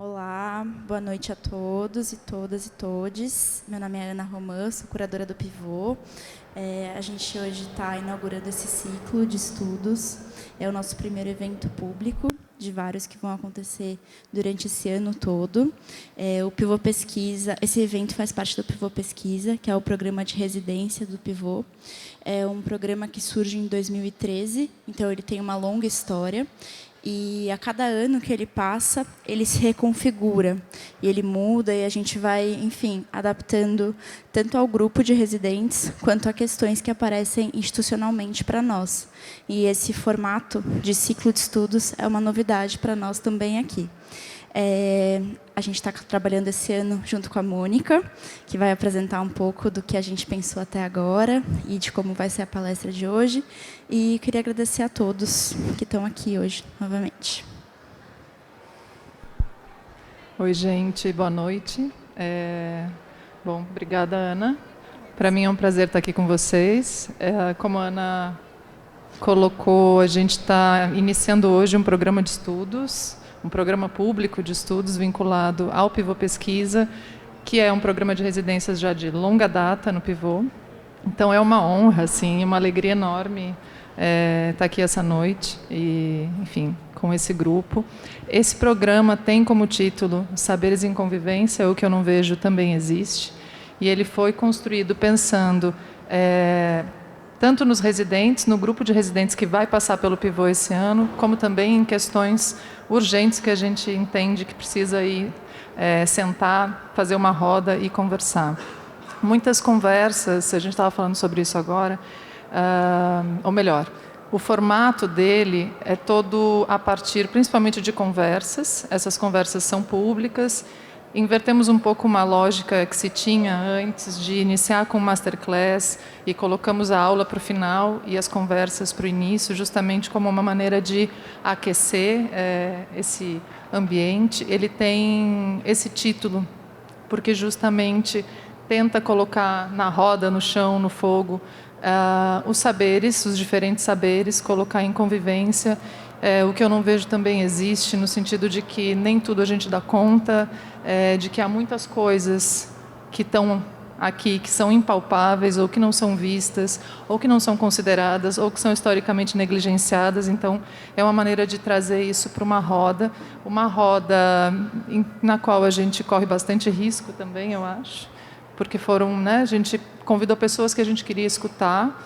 Olá, boa noite a todos e todas e todes. Meu nome é Ana Romã, sou curadora do Pivô. A gente hoje está inaugurando esse ciclo de estudos. É o nosso primeiro evento público, de vários que vão acontecer durante esse ano todo. O Pivô Pesquisa, esse evento faz parte do Pivô Pesquisa, que é o programa de residência do Pivô. É um programa que surge em 2013, então ele tem uma longa história. E a cada ano que ele passa, ele se reconfigura. E ele muda e a gente vai, enfim, adaptando tanto ao grupo de residentes quanto a questões que aparecem institucionalmente para nós. E esse formato de ciclo de estudos é uma novidade para nós também aqui. A gente está trabalhando esse ano junto com a Mônica, que vai apresentar um pouco do que a gente pensou até agora e de como vai ser a palestra de hoje. E queria agradecer a todos que estão aqui hoje, novamente. Oi, gente, boa noite. Bom, obrigada, Ana. Para mim é um prazer estar aqui com vocês. Como a Ana colocou, a gente está iniciando hoje um programa de estudos, um programa público de estudos vinculado ao Pivô Pesquisa, que é um programa de residências já de longa data no Pivô. Então é uma honra, assim, uma alegria enorme estar aqui essa noite e, enfim, com esse grupo. Esse programa tem como título Saberes em Convivência, o que eu não vejo também existe, e ele foi construído pensando tanto nos residentes, no grupo de residentes que vai passar pelo Pivô esse ano, como também em questões urgentes que a gente entende que precisa ir sentar, fazer uma roda e conversar. Muitas conversas, a gente estava falando sobre isso agora, ou melhor, o formato dele é todo a partir principalmente de conversas. Essas conversas são públicas. Invertemos um pouco uma lógica que se tinha antes de iniciar com o masterclass e colocamos a aula para o final e as conversas para o início, justamente como uma maneira de aquecer esse ambiente. Ele tem esse título porque justamente tenta colocar na roda, no chão, no fogo, os saberes, os diferentes saberes, colocar em convivência. O que eu não vejo também existe, no sentido de que nem tudo a gente dá conta, de que há muitas coisas que estão aqui, que são impalpáveis, ou que não são vistas, ou que não são consideradas, ou que são historicamente negligenciadas. Então, é uma maneira de trazer isso para uma roda na qual a gente corre bastante risco também, eu acho, porque a gente convidou pessoas que a gente queria escutar,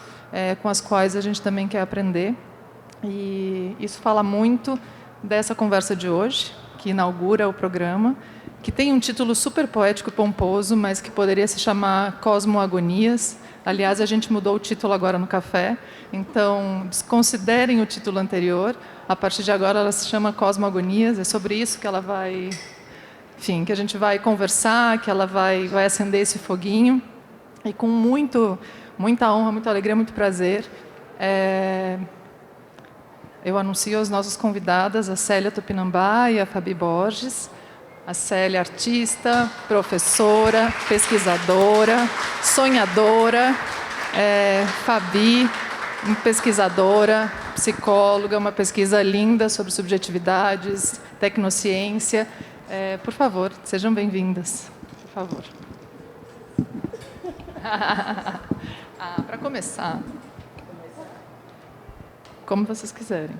com as quais a gente também quer aprender. E isso fala muito dessa conversa de hoje, que inaugura o programa, que tem um título super poético e pomposo, mas que poderia se chamar Cosmoagonias. Aliás, a gente mudou o título agora no café, então desconsiderem o título anterior. A partir de agora ela se chama Cosmoagonias, é sobre isso que ela vai, enfim, que a gente vai conversar, que ela vai acender esse foguinho. E com muita honra, muita alegria, muito prazer, eu anuncio as nossas convidadas, a Célia Tupinambá e a Fabi Borges. A Célia, artista, professora, pesquisadora, sonhadora. Fabi, pesquisadora, psicóloga, uma pesquisa linda sobre subjetividades, tecnociência. Por favor, sejam bem-vindas. Por favor. Para começar, como vocês quiserem.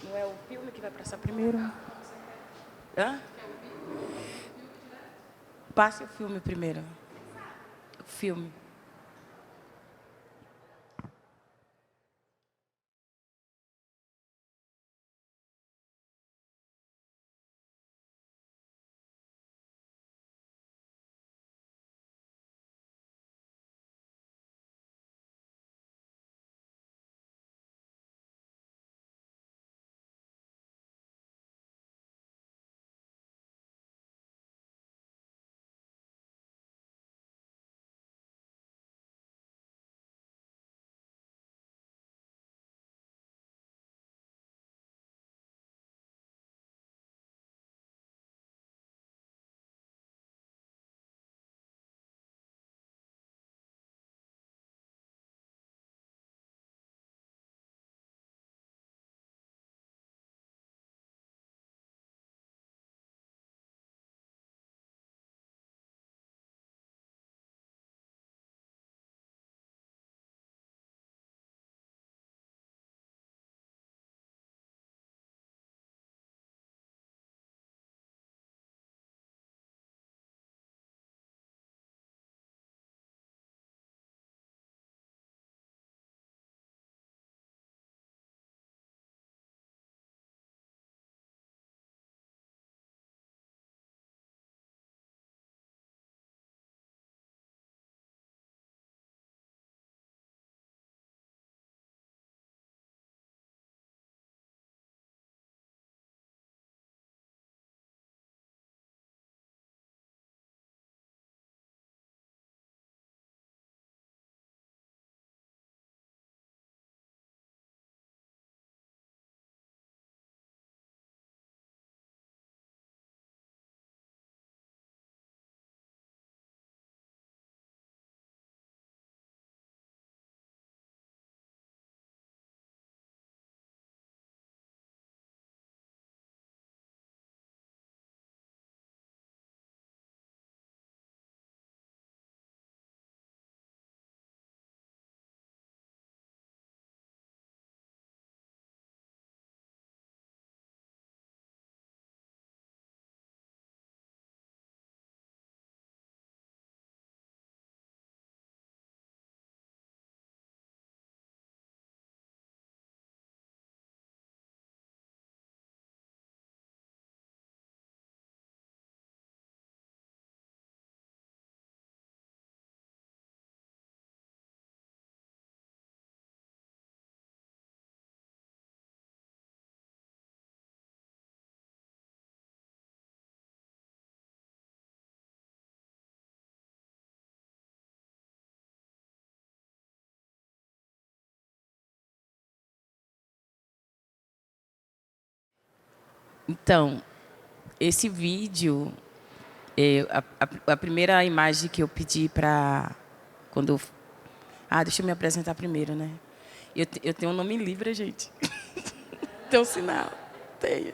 Não é o filme que vai passar primeiro? Hã? Passe o filme primeiro. O filme. Então, esse vídeo, a primeira imagem que eu pedi para quando eu, deixa eu me apresentar primeiro, né? Eu tenho um nome em Libra, gente. Tem um sinal. Tenho.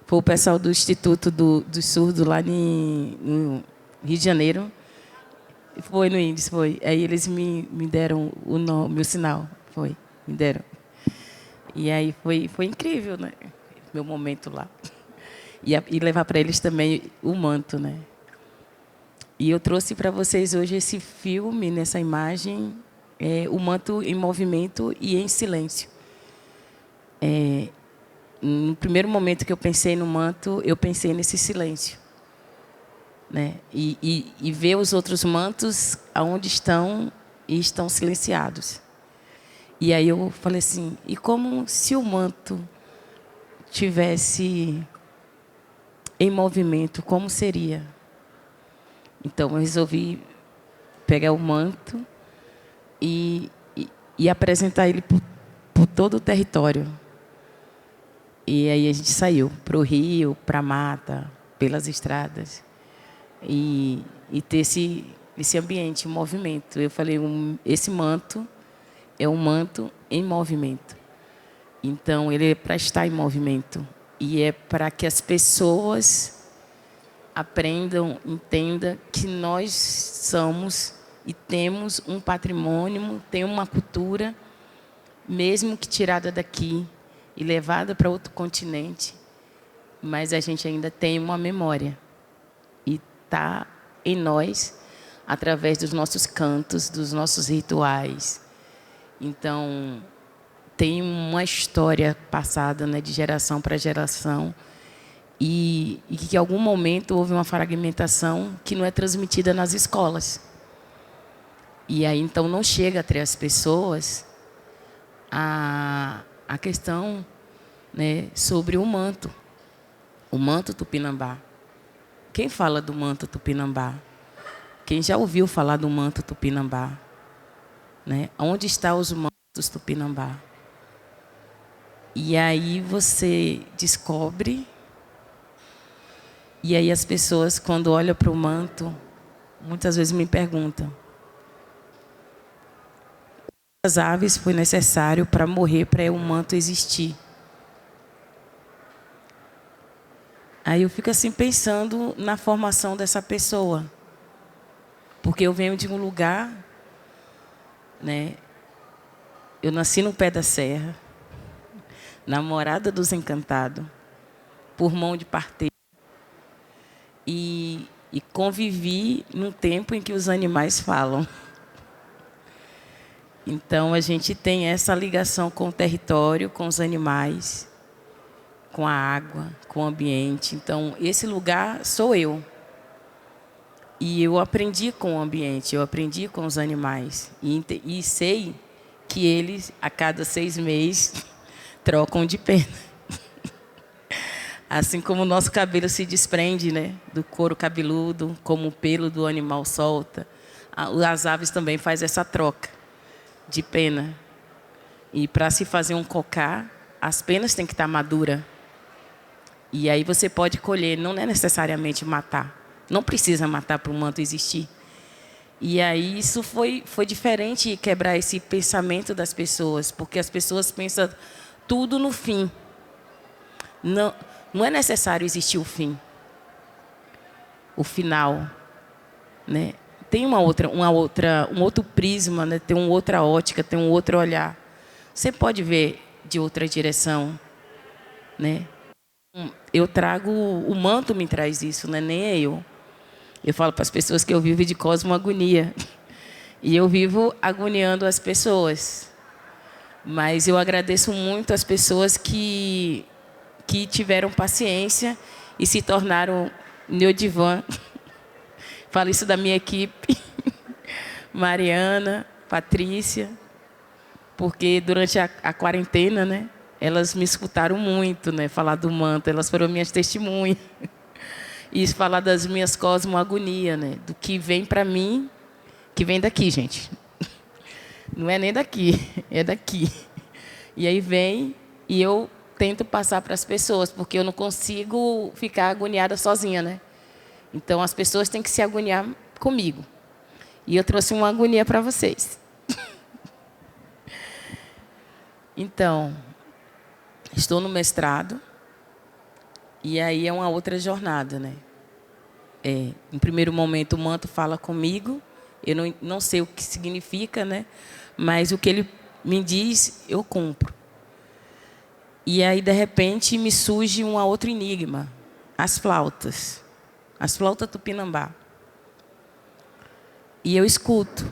Foi o pessoal do Instituto do Surdo lá no Rio de Janeiro. Foi no Índice, foi. Aí eles me deram o nome, meu sinal. Foi, me deram. E aí foi incrível, né? Meu momento lá. E levar para eles também o manto, né? E eu trouxe para vocês hoje esse filme, nessa imagem, o manto em movimento e em silêncio. No primeiro momento que eu pensei no manto, eu pensei nesse silêncio, né? E ver os outros mantos aonde estão e estão silenciados. E aí eu falei assim, e como se o manto tivesse em movimento, como seria? Então eu resolvi pegar o manto e apresentar ele por todo o território. E aí a gente saiu para o rio, para a mata, pelas estradas. E ter esse ambiente, movimento. Eu falei, esse manto é um manto em movimento. Então, ele é para estar em movimento. E é para que as pessoas aprendam, entendam que nós somos e temos um patrimônio, tem uma cultura, mesmo que tirada daqui e levada para outro continente, mas a gente ainda tem uma memória. E está em nós, através dos nossos cantos, dos nossos rituais. Então, tem uma história passada, né, de geração para geração, e que em algum momento houve uma fragmentação que não é transmitida nas escolas. E aí, então, não chega até as pessoas a questão, né, sobre o manto Tupinambá. Quem fala do manto Tupinambá? Quem já ouviu falar do manto Tupinambá? Né? Onde estão os mantos Tupinambá? E aí você descobre, e aí as pessoas, quando olham para o manto, muitas vezes me perguntam: quantas aves foi necessário para morrer para o manto existir? Aí eu fico assim pensando na formação dessa pessoa. Porque eu venho de um lugar, né? Eu nasci no pé da serra, namorada dos encantados, por mão de parteiro. E convivi num tempo em que os animais falam. Então, a gente tem essa ligação com o território, com os animais, com a água, com o ambiente. Então, esse lugar sou eu. E eu aprendi com o ambiente, eu aprendi com os animais. E sei que eles, a cada 6 meses, trocam de pena. Assim como o nosso cabelo se desprende, né, do couro cabeludo, como o pelo do animal solta, as aves também fazem essa troca de pena. E para se fazer um cocá, as penas têm que estar maduras. E aí você pode colher, não é necessariamente matar. Não precisa matar para o manto existir. E aí isso foi diferente, quebrar esse pensamento das pessoas, porque as pessoas pensam tudo no fim. Não é necessário existir o fim, o final, né? Tem um outro prisma, né? Tem uma outra ótica, tem um outro olhar. Você pode ver de outra direção, né? Eu trago, o manto me traz isso, não é nem eu. Eu falo para as pessoas que eu vivo de cosmoagonia. E eu vivo agoniando as pessoas. Mas eu agradeço muito as pessoas que tiveram paciência e se tornaram neodivan. Falo isso da minha equipe. Mariana, Patrícia. porque durante a quarentena, né, elas me escutaram muito, né, falar do manto, elas foram minhas testemunhas. E falar das minhas cosmoagonias, né, do que vem para mim, que vem daqui, gente. Não é nem daqui, é daqui. E aí vem e eu tento passar para as pessoas, porque eu não consigo ficar agoniada sozinha, né? Então, as pessoas têm que se agoniar comigo. E eu trouxe uma agonia para vocês. Então, estou no mestrado, e aí é uma outra jornada, né? Em primeiro momento, o manto fala comigo, eu não sei o que significa, né? Mas o que ele me diz, eu cumpro. E aí, de repente, me surge um outro enigma, as flautas tupinambá. E eu escuto.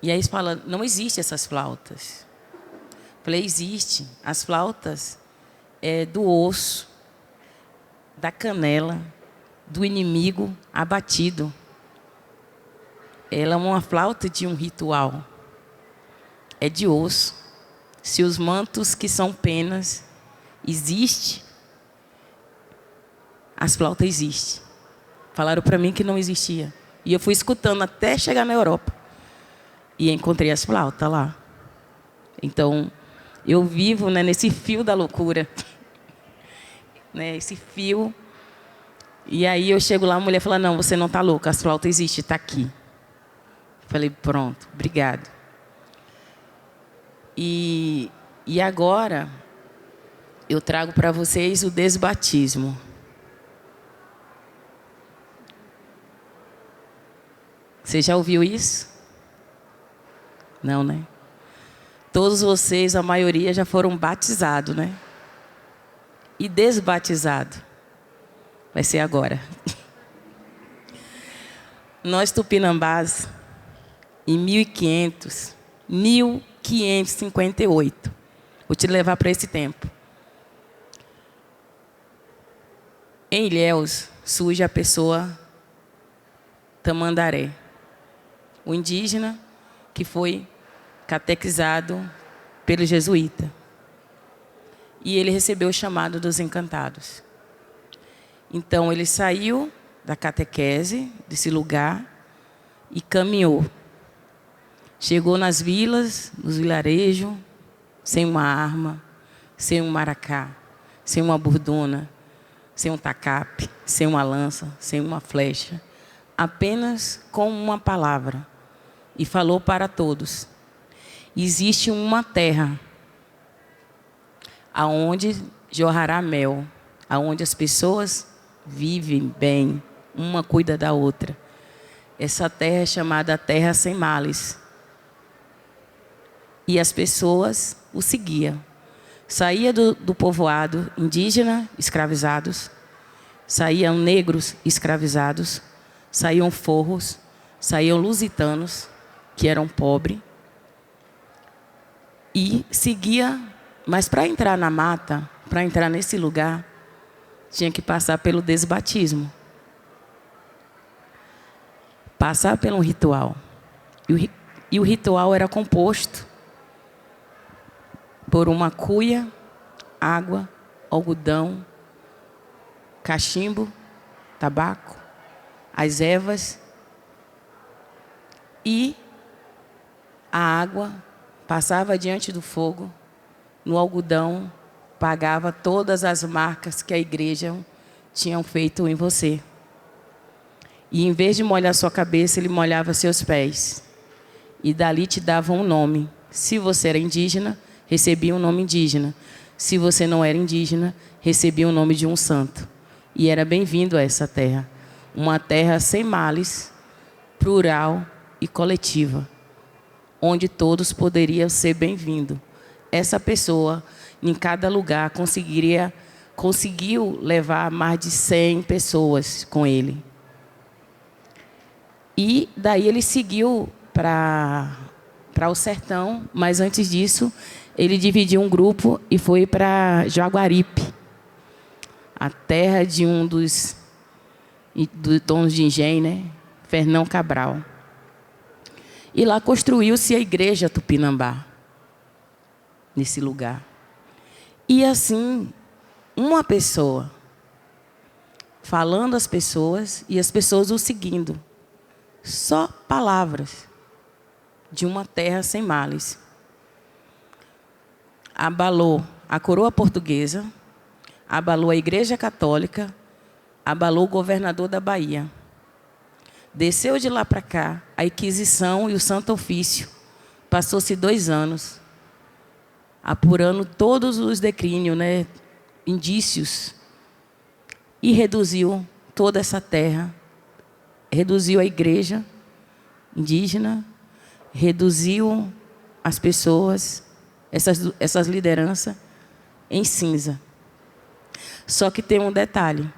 E aí eles falam, não existe essas flautas. Eu falei, existe. As flautas é do osso, da canela, do inimigo abatido. Ela é uma flauta de um ritual. É de osso. Se os mantos que são penas existem, as flautas existem. Falaram para mim que não existia. E eu fui escutando até chegar na Europa. E encontrei as flautas lá. Então, eu vivo, né, nesse fio da loucura. Né, esse fio. E aí eu chego lá, a mulher fala, não, você não está louca, as flautas existem, está aqui. Falei, pronto, obrigado. E agora, eu trago para vocês o desbatismo. Você já ouviu isso? Não, né? Todos vocês, a maioria, já foram batizados, né? E desbatizado vai ser agora. Nós tupinambás, em 1558, vou te levar para esse tempo. Em Ilhéus surge a pessoa Tamandaré, o indígena que foi catequizado pelo jesuíta. E ele recebeu o chamado dos encantados. Então, ele saiu da catequese, desse lugar, e caminhou. Chegou nas vilas, nos vilarejos, sem uma arma, sem um maracá, sem uma burduna, sem um tacape, sem uma lança, sem uma flecha, apenas com uma palavra. E falou para todos: existe uma terra aonde jorrará mel, aonde as pessoas vivem bem, uma cuida da outra. Essa terra é chamada Terra Sem Males. E as pessoas o seguiam. Saía do povoado indígena, escravizados. Saíam negros, escravizados. Saíam forros. Saíam lusitanos, que eram pobres. E seguia. Mas para entrar na mata, para entrar nesse lugar, tinha que passar pelo desbatismo. Passar por um ritual. E o ritual era composto por uma cuia, água, algodão, cachimbo, tabaco, as ervas. E a água passava diante do fogo, no algodão, pagava todas as marcas que a igreja tinha feito em você. E em vez de molhar sua cabeça, ele molhava seus pés. E dali te dava um nome. Se você era indígena, recebia um nome indígena. Se você não era indígena, recebia o nome de um santo. E era bem-vindo a essa terra. Uma terra sem males, plural e coletiva, onde todos poderiam ser bem-vindos. Essa pessoa, em cada lugar, conseguiu levar mais de 100 pessoas com ele. E daí ele seguiu para o sertão, mas antes disso, ele dividiu um grupo e foi para Jaguaripe, a terra de um dos donos de engenho, né? Fernão Cabral. E lá construiu-se a igreja Tupinambá, nesse lugar. E assim, uma pessoa falando às pessoas e as pessoas o seguindo. Só palavras de uma terra sem males. Abalou a coroa portuguesa, abalou a Igreja Católica, abalou o governador da Bahia. Desceu de lá para cá a Inquisição e o Santo Ofício. Passou-se 2 anos apurando todos os declínios, né, indícios, e reduziu toda essa terra, reduziu a igreja indígena, reduziu as pessoas, essas lideranças, em cinza. Só que tem um detalhe.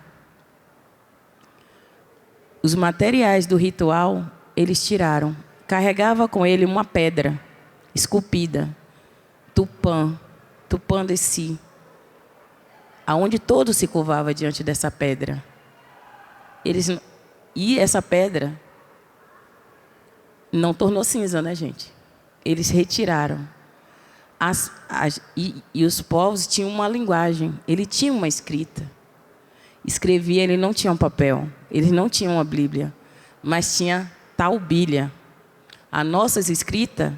Os materiais do ritual, eles tiraram. Carregava com ele uma pedra esculpida, Tupã-Desci, aonde todo se curvava diante dessa pedra. E essa pedra não tornou cinza, né, gente? Eles retiraram. E os povos tinham uma linguagem, ele tinha uma escrita. Escrevia, ele não tinha um papel, eles não tinham uma Bíblia, mas tinha taubilha. As nossas escritas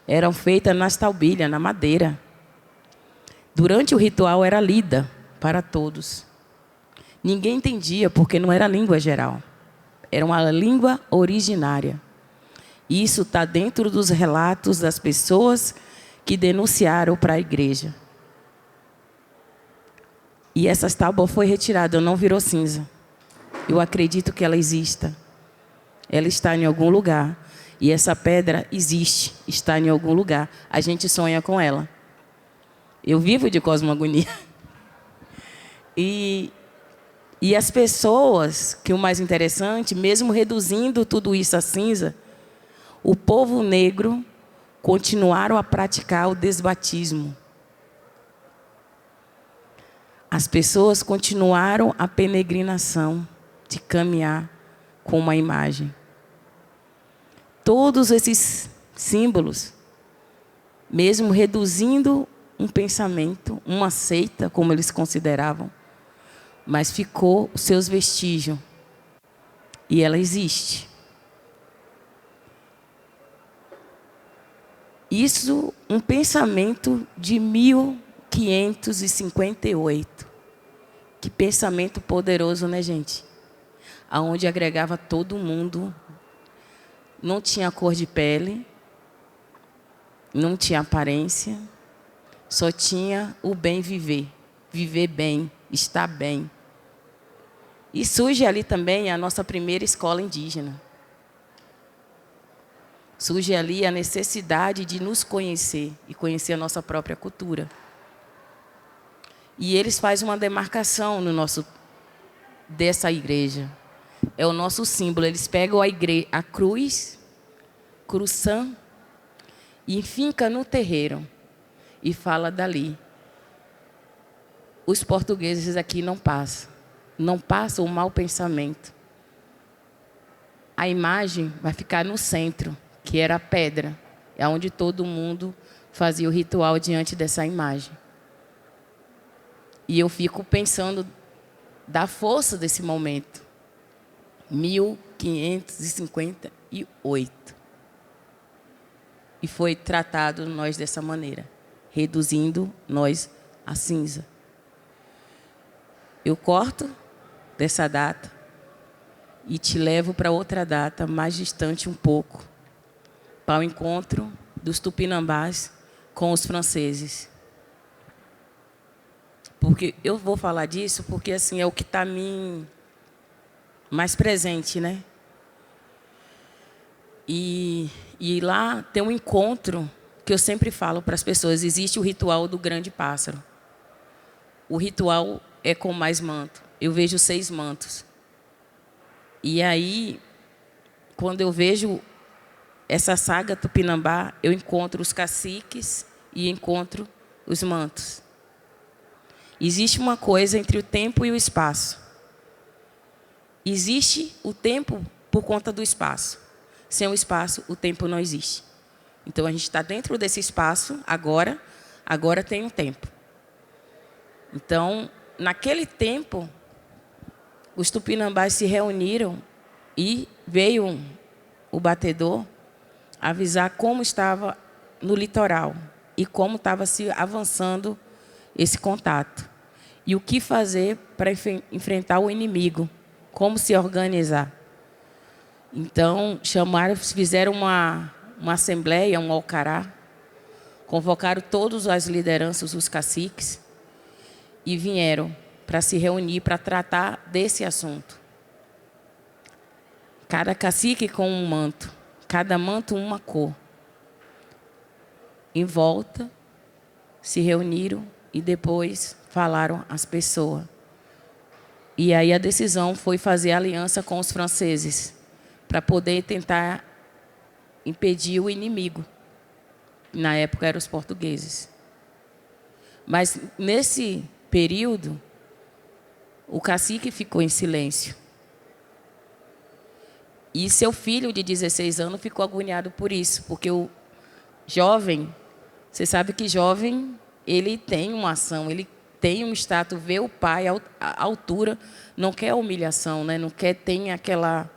eram feitas nas taubilhas, na madeira. Durante o ritual era lida para todos. Ninguém entendia, porque não era língua geral. Era uma língua originária. Isso está dentro dos relatos das pessoas que denunciaram para a igreja. E essas tábuas foi retirada, não virou cinza. Eu acredito que ela exista. Ela está em algum lugar. E essa pedra existe, está em algum lugar. A gente sonha com ela. Eu vivo de cosmogonia. E as pessoas, que o mais interessante, mesmo reduzindo tudo isso a cinza, o povo negro continuaram a praticar o desbatismo. As pessoas continuaram a peregrinação de caminhar com uma imagem. Todos esses símbolos, mesmo reduzindo um pensamento, uma seita, como eles consideravam, mas ficou os seus vestígios. E ela existe. Isso, um pensamento de 1558. Que pensamento poderoso, né, gente? Aonde agregava todo mundo. Não tinha cor de pele, não tinha aparência, só tinha o bem viver. Viver bem, estar bem. E surge ali também a nossa primeira escola indígena. Surge ali a necessidade de nos conhecer e conhecer a nossa própria cultura. E eles fazem uma demarcação dessa igreja. É o nosso símbolo. Eles pegam a cruz, cruzam, e finca no terreiro. E fala dali. Os portugueses aqui não passam. Não passam o mau pensamento. A imagem vai ficar no centro, que era a pedra. É onde todo mundo fazia o ritual diante dessa imagem. E eu fico pensando da força desse momento. 1558. E foi tratado nós dessa maneira, reduzindo nós a cinza. Eu corto dessa data e te levo para outra data, mais distante um pouco, para o encontro dos tupinambás com os franceses. Porque eu vou falar disso porque assim é o que está mais presente, né? E lá tem um encontro que eu sempre falo para as pessoas. Existe o ritual do grande pássaro. O ritual é com mais manto. Eu vejo 6 mantos. E aí, quando eu vejo essa saga Tupinambá, eu encontro os caciques e encontro os mantos. Existe uma coisa entre o tempo e o espaço. Existe o tempo por conta do espaço. Sem o espaço, o tempo não existe. Então, a gente está dentro desse espaço, agora tem um tempo. Então, naquele tempo, os tupinambás se reuniram e veio o batedor avisar como estava no litoral e como estava se avançando esse contato. E o que fazer para enfrentar o inimigo, como se organizar. Então, fizeram uma assembleia, um alcará, convocaram todas as lideranças, os caciques, e vieram para se reunir, para tratar desse assunto. Cada cacique com um manto, cada manto uma cor. Em volta, se reuniram e depois falaram às pessoas. E aí a decisão foi fazer aliança com os franceses, para poder tentar impedir o inimigo. Na época eram os portugueses. Mas nesse período, o cacique ficou em silêncio. E seu filho de 16 anos ficou agoniado por isso, porque o jovem, você sabe que jovem, ele tem uma ação, ele tem um status, vê o pai à altura, não quer humilhação, né? Não quer ter aquela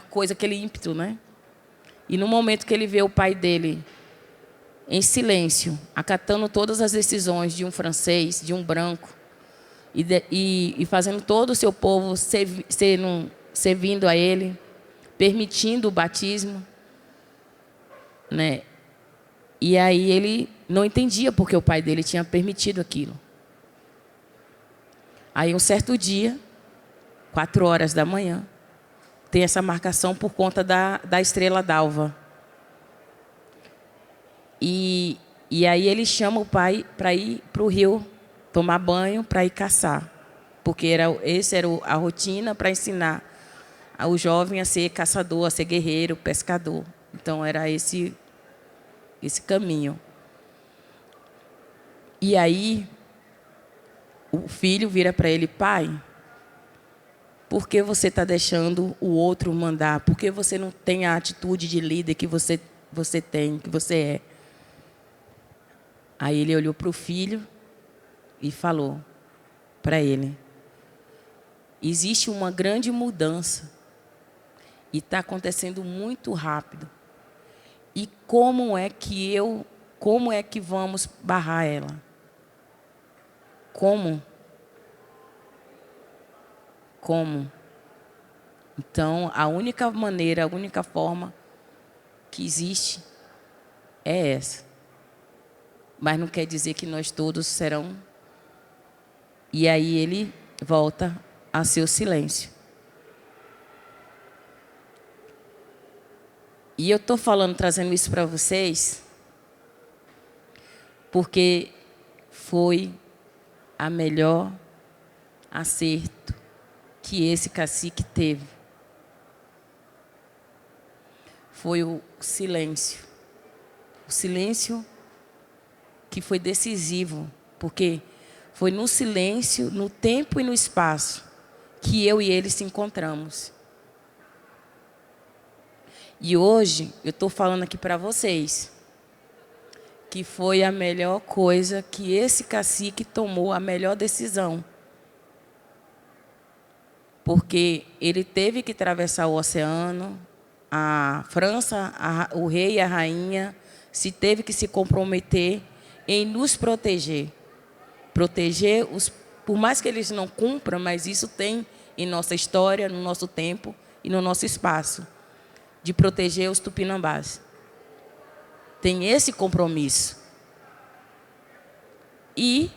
coisa, aquele ímpeto, né? E no momento que ele vê o pai dele em silêncio, acatando todas as decisões de um francês, de um branco, e fazendo todo o seu povo servindo a ele, permitindo o batismo, né? E aí ele não entendia porque o pai dele tinha permitido aquilo. Aí, um certo dia, 4 horas da manhã, tem essa marcação por conta da estrela d'alva. E aí ele chama o pai para ir para o rio tomar banho, para ir caçar. Porque essa era a rotina para ensinar o jovem a ser caçador, a ser guerreiro, pescador. Então, era esse caminho. E aí, o filho vira para ele: pai, por que você está deixando o outro mandar? Por que você não tem a atitude de líder que você tem, que você é? Aí ele olhou para o filho e falou para ele: existe uma grande mudança e está acontecendo muito rápido. E como é que vamos barrar ela? Como? Então, a única maneira, a única forma que existe é essa. Mas não quer dizer que nós todos serão. E aí ele volta a seu silêncio. E eu estou trazendo isso para vocês, porque foi a melhor acerto que esse cacique teve. Foi o silêncio. O silêncio que foi decisivo, porque foi no silêncio, no tempo e no espaço, que eu e ele se encontramos. E hoje, eu estou falando aqui para vocês, que foi a melhor coisa que esse cacique tomou, a melhor decisão. Porque ele teve que atravessar o oceano, a França, o rei e a rainha, teve que se comprometer em nos proteger. Proteger, por mais que eles não cumpram, mas isso tem em nossa história, no nosso tempo e no nosso espaço, de proteger os tupinambás. Tem esse compromisso. E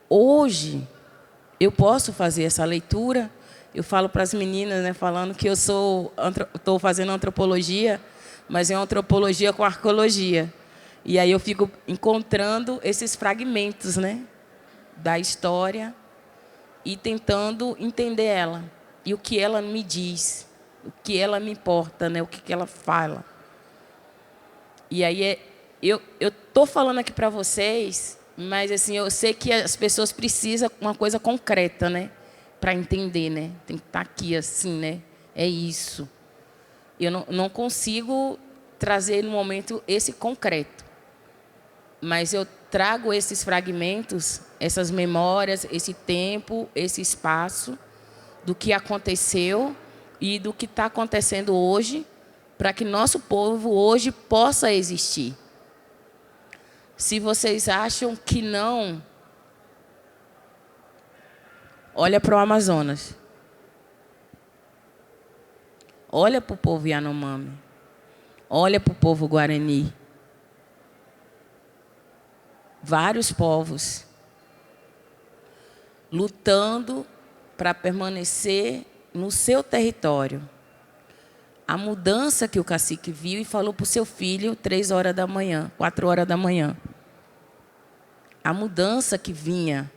hoje eu posso fazer essa leitura. Eu falo para as meninas, né, falando que eu estou fazendo antropologia, mas é uma antropologia com arqueologia. E aí eu fico encontrando esses fragmentos, né, da história e tentando entender ela. E o que ela me diz, o que ela me importa, né, o que ela fala. E aí eu estou falando aqui para vocês, mas assim, eu sei que as pessoas precisam de uma coisa concreta, né, para entender, né? Tem que estar aqui assim, né, É isso. Eu não consigo trazer no momento esse concreto, mas eu trago esses fragmentos, essas memórias, esse tempo, esse espaço do que aconteceu e do que está acontecendo hoje, para que nosso povo hoje possa existir. Se vocês acham que não, olha para o Amazonas. Olha para o povo Yanomami. Olha para o povo Guarani. Vários povos lutando para permanecer no seu território. A mudança que o cacique viu e falou para o seu filho 3 horas da manhã, 4 horas da manhã. A mudança que vinha.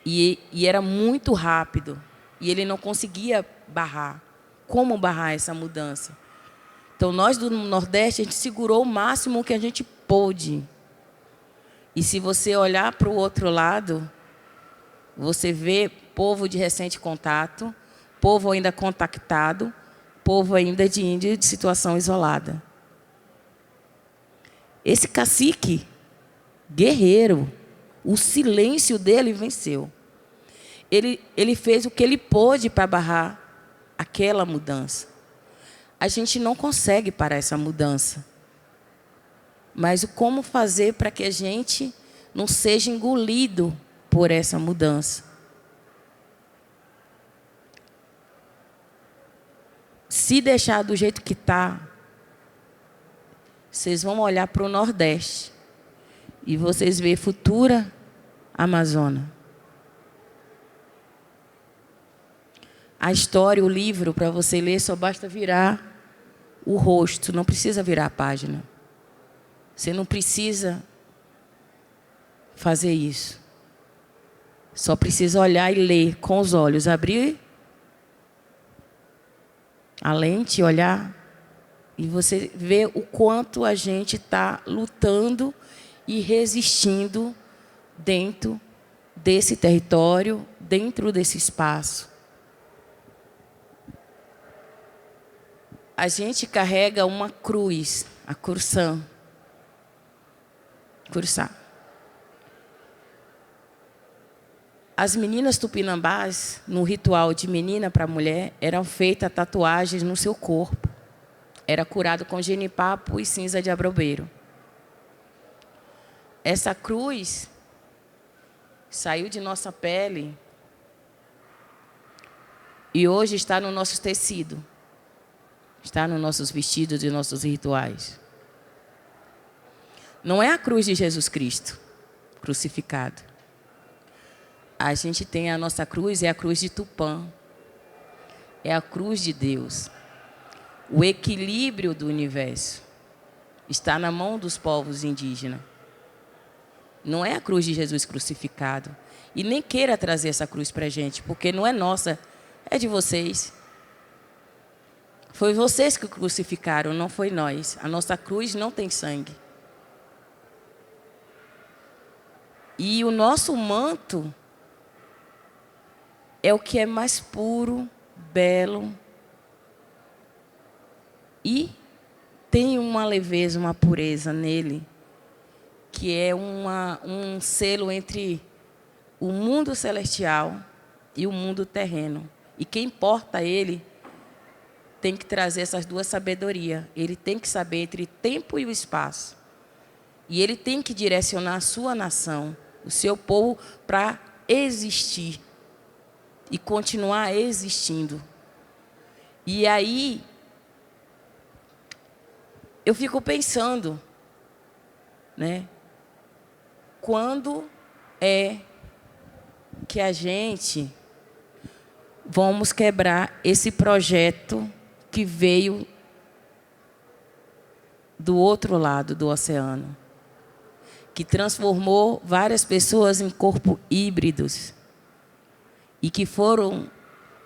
E era muito rápido. E ele não conseguia barrar. Como barrar essa mudança? Então, nós do Nordeste, a gente segurou o máximo que a gente pôde. E se você olhar para o outro lado, você vê povo de recente contato, povo ainda contactado, povo ainda de índio de situação isolada. Esse cacique, guerreiro, o silêncio dele venceu. Ele fez o que ele pôde para barrar aquela mudança. A gente não consegue parar essa mudança. Mas o como fazer para que a gente não seja engolido por essa mudança? Se deixar do jeito que está, vocês vão olhar para o Nordeste e vocês vê futura Amazônia. A história, o livro, para você ler, só basta virar o rosto, não precisa virar a página. Você não precisa fazer isso. Só precisa olhar e ler com os olhos, abrir a lente, olhar, e você vê o quanto a gente está lutando e resistindo dentro desse território, dentro desse espaço. A gente carrega uma cruz, a Cursã. Cursá. As meninas tupinambás, no ritual de menina para mulher, eram feitas tatuagens no seu corpo. Era curado com genipapo e cinza de abrobeiro. Essa cruz saiu de nossa pele e hoje está no nosso tecido. Está nos nossos vestidos e nossos rituais. Não é a cruz de Jesus Cristo crucificado. A gente tem a nossa cruz, é a cruz de Tupã. É a cruz de Deus. O equilíbrio do universo está na mão dos povos indígenas. Não é a cruz de Jesus crucificado. E nem queira trazer essa cruz para a gente, porque não é nossa, é de vocês. Foi vocês que crucificaram, não foi nós. A nossa cruz não tem sangue. E o nosso manto é o que é mais puro, belo e tem uma leveza, uma pureza nele, que é um selo entre o mundo celestial e o mundo terreno. E quem porta ele tem que trazer essas duas sabedorias. Ele tem que saber entre o tempo e o espaço. E ele tem que direcionar a sua nação, o seu povo, para existir e continuar existindo. E aí, eu fico pensando, né? Quando é que a gente vamos quebrar esse projeto que veio do outro lado do oceano, que transformou várias pessoas em corpos híbridos e que foram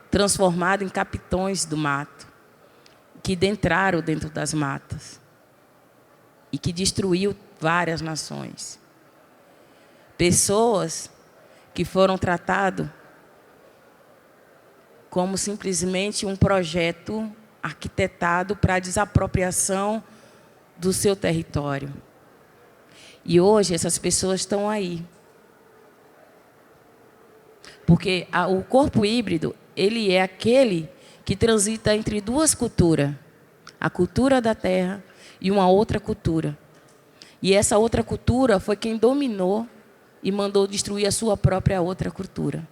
transformados em capitões do mato, que entraram dentro das matas e que destruiu várias nações. Pessoas que foram tratadas como simplesmente um projeto arquitetado para a desapropriação do seu território. E hoje essas pessoas estão aí. Porque o corpo híbrido, ele é aquele que transita entre duas culturas. A cultura da terra e uma outra cultura. E essa outra cultura foi quem dominou e mandou destruir a sua própria outra cultura.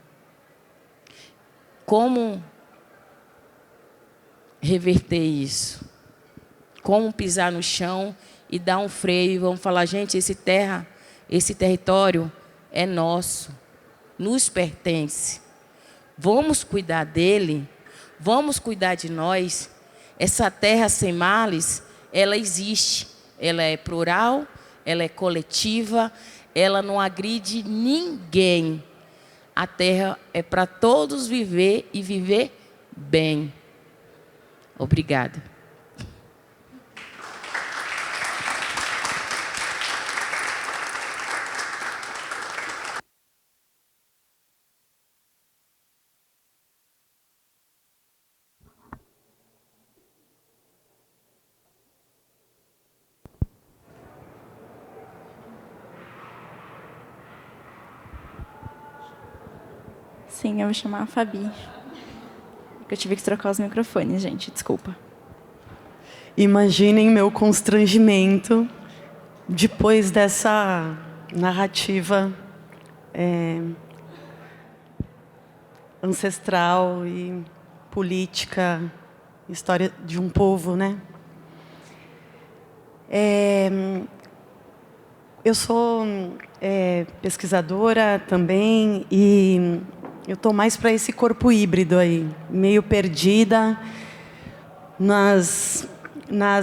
Como reverter isso? Como pisar no chão e dar um freio e vamos falar, gente, esse território é nosso, nos pertence. Vamos cuidar dele, vamos cuidar de nós. Essa terra sem males, ela existe. Ela é plural, ela é coletiva, ela não agride ninguém. A terra é para todos viver e viver bem. Obrigada. Sim, eu vou chamar a Fabi. Eu tive que trocar os microfones, gente, desculpa. Imaginem meu constrangimento depois dessa narrativa ancestral e política, história de um povo, né? Eu sou pesquisadora também e eu estou mais para esse corpo híbrido aí, meio perdida nas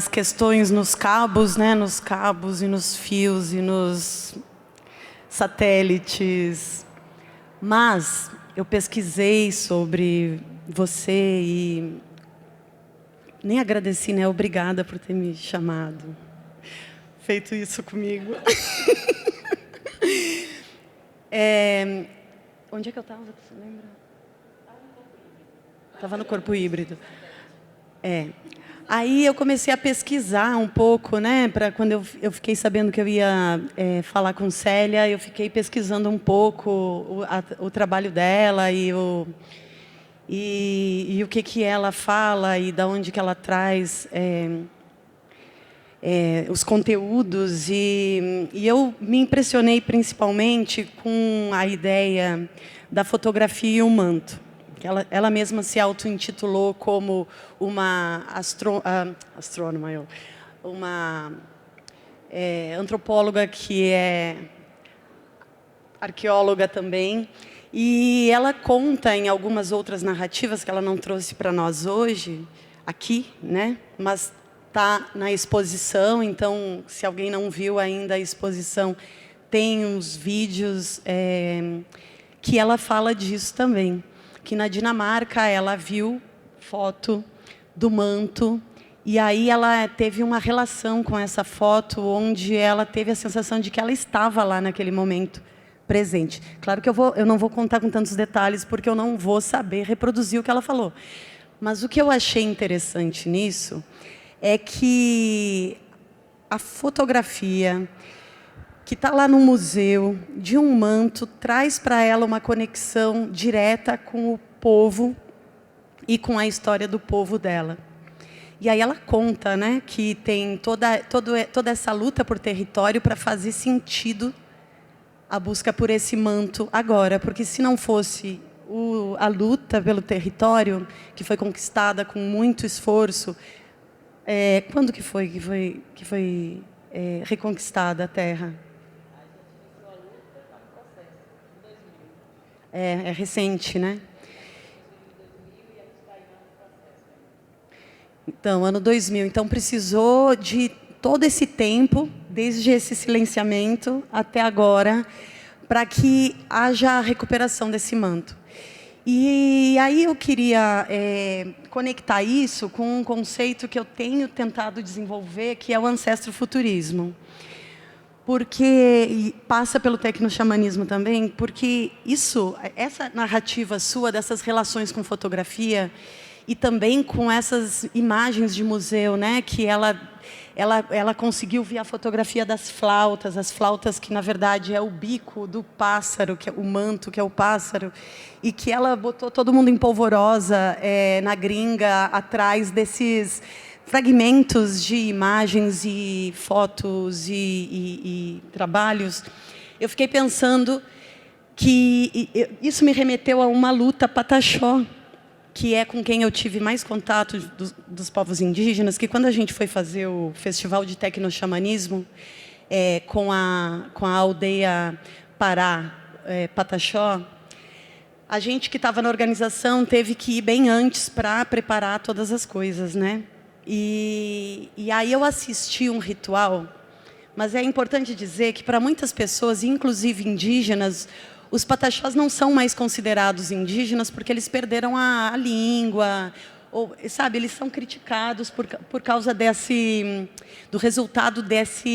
questões, nos cabos, né? Nos cabos e nos fios e nos satélites. Mas eu pesquisei sobre você e nem agradeci, né? Obrigada por ter me chamado, feito isso comigo. Onde é que eu estava? Você lembra? Estava no corpo híbrido. Aí eu comecei a pesquisar um pouco, né? Para quando eu fiquei sabendo que eu ia falar com Célia, eu fiquei pesquisando um pouco o trabalho dela e o que ela fala e da onde que ela traz os conteúdos. E eu me impressionei principalmente com a ideia da fotografia e o manto. Ela mesma se auto-intitulou como uma astrônoma, uma antropóloga que é arqueóloga também. E ela conta em algumas outras narrativas que ela não trouxe para nós hoje, aqui, né? Mas está na exposição, então, se alguém não viu ainda a exposição, tem uns vídeos que ela fala disso também. Que na Dinamarca ela viu foto do manto e aí ela teve uma relação com essa foto onde ela teve a sensação de que ela estava lá naquele momento presente. Claro que eu não vou contar com tantos detalhes porque eu não vou saber reproduzir o que ela falou. Mas o que eu achei interessante nisso é que a fotografia que está lá no museu, de um manto, traz para ela uma conexão direta com o povo e com a história do povo dela. E aí ela conta, né, que tem toda essa luta por território para fazer sentido a busca por esse manto agora, porque se não fosse a luta pelo território, que foi conquistada com muito esforço, quando que foi reconquistada a terra? É recente, né? Então, ano 2000. Então, precisou de todo esse tempo, desde esse silenciamento até agora, para que haja a recuperação desse manto. E aí eu queria conectar isso com um conceito que eu tenho tentado desenvolver, que é o ancestrofuturismo. porque passa pelo tecnoxamanismo também, porque essa narrativa sua dessas relações com fotografia e também com essas imagens de museu, né, que ela conseguiu ver a fotografia das flautas, as flautas que na verdade é o bico do pássaro, que é o manto, que é o pássaro, e que ela botou todo mundo em polvorosa na gringa atrás desses fragmentos de imagens e fotos e trabalhos. Eu fiquei pensando que isso me remeteu a uma luta pataxó, que é com quem eu tive mais contato dos povos indígenas, que quando a gente foi fazer o Festival de Tecnoxamanismo com a aldeia Pará Pataxó, a gente que estava na organização teve que ir bem antes para preparar todas as coisas, né? E aí eu assisti um ritual, mas é importante dizer que para muitas pessoas, inclusive indígenas, os pataxós não são mais considerados indígenas porque eles perderam a língua, ou, sabe, eles são criticados por causa do resultado dessa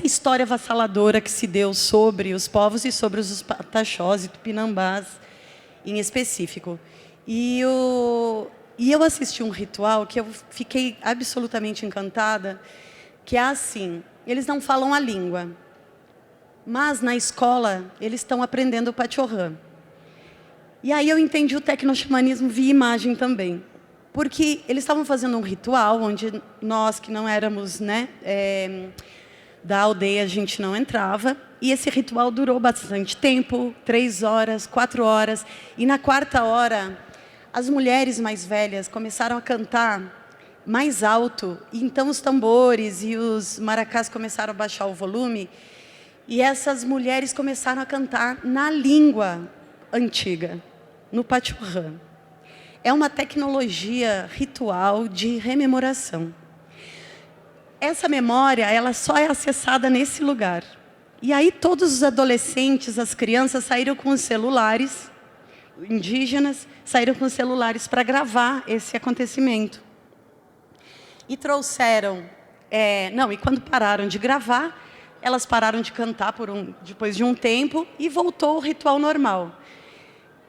história avassaladora que se deu sobre os povos e sobre os pataxós e tupinambás em específico. E eu assisti um ritual que eu fiquei absolutamente encantada, que é assim: eles não falam a língua, mas na escola eles estão aprendendo o Pachorrã. E aí eu entendi o tecnoxamanismo via imagem também, porque eles estavam fazendo um ritual onde nós que não éramos, né, da aldeia, a gente não entrava, e esse ritual durou bastante tempo, 3 horas, 4 horas, e na 4ª hora as mulheres mais velhas começaram a cantar mais alto, e então os tambores e os maracás começaram a baixar o volume, e essas mulheres começaram a cantar na língua antiga, no Pachorrã. É uma tecnologia ritual de rememoração. Essa memória, ela só é acessada nesse lugar. E aí todos os adolescentes, as crianças saíram com os celulares, indígenas, saíram com os celulares para gravar esse acontecimento. E trouxeram... e quando pararam de gravar, elas pararam de cantar depois de um tempo e voltou o ritual normal.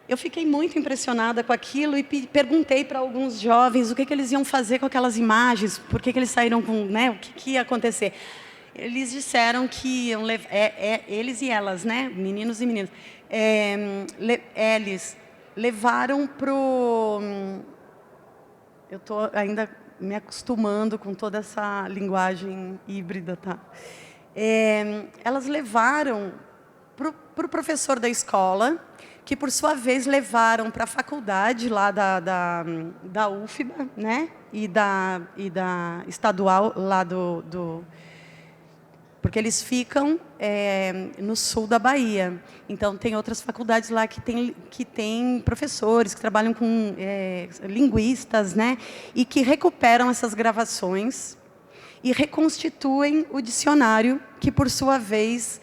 Eu fiquei muito impressionada com aquilo e perguntei para alguns jovens o que eles iam fazer com aquelas imagens, por que eles saíram com... né, o que ia acontecer. Eles disseram que iam levar... eles e elas, né, meninos e meninas, eles levaram para o... Eu estou ainda me acostumando com toda essa linguagem híbrida, tá? Elas levaram para o professor da escola, que por sua vez levaram para a faculdade lá da UFBA, né? e da estadual lá porque eles ficam no sul da Bahia. Então tem outras faculdades lá que tem professores que trabalham com linguistas, né? E que recuperam essas gravações e reconstituem o dicionário, que, por sua vez,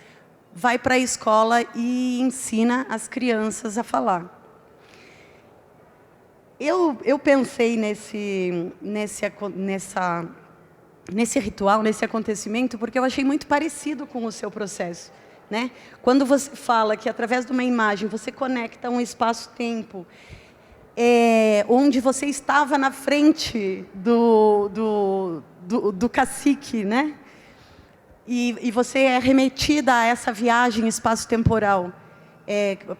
vai para a escola e ensina as crianças a falar. Eu pensei nesse ritual, nesse acontecimento, porque eu achei muito parecido com o seu processo, né? Quando você fala que, através de uma imagem, você conecta um espaço-tempo, onde você estava na frente do cacique, né? E você é remetida a essa viagem espaço-temporal.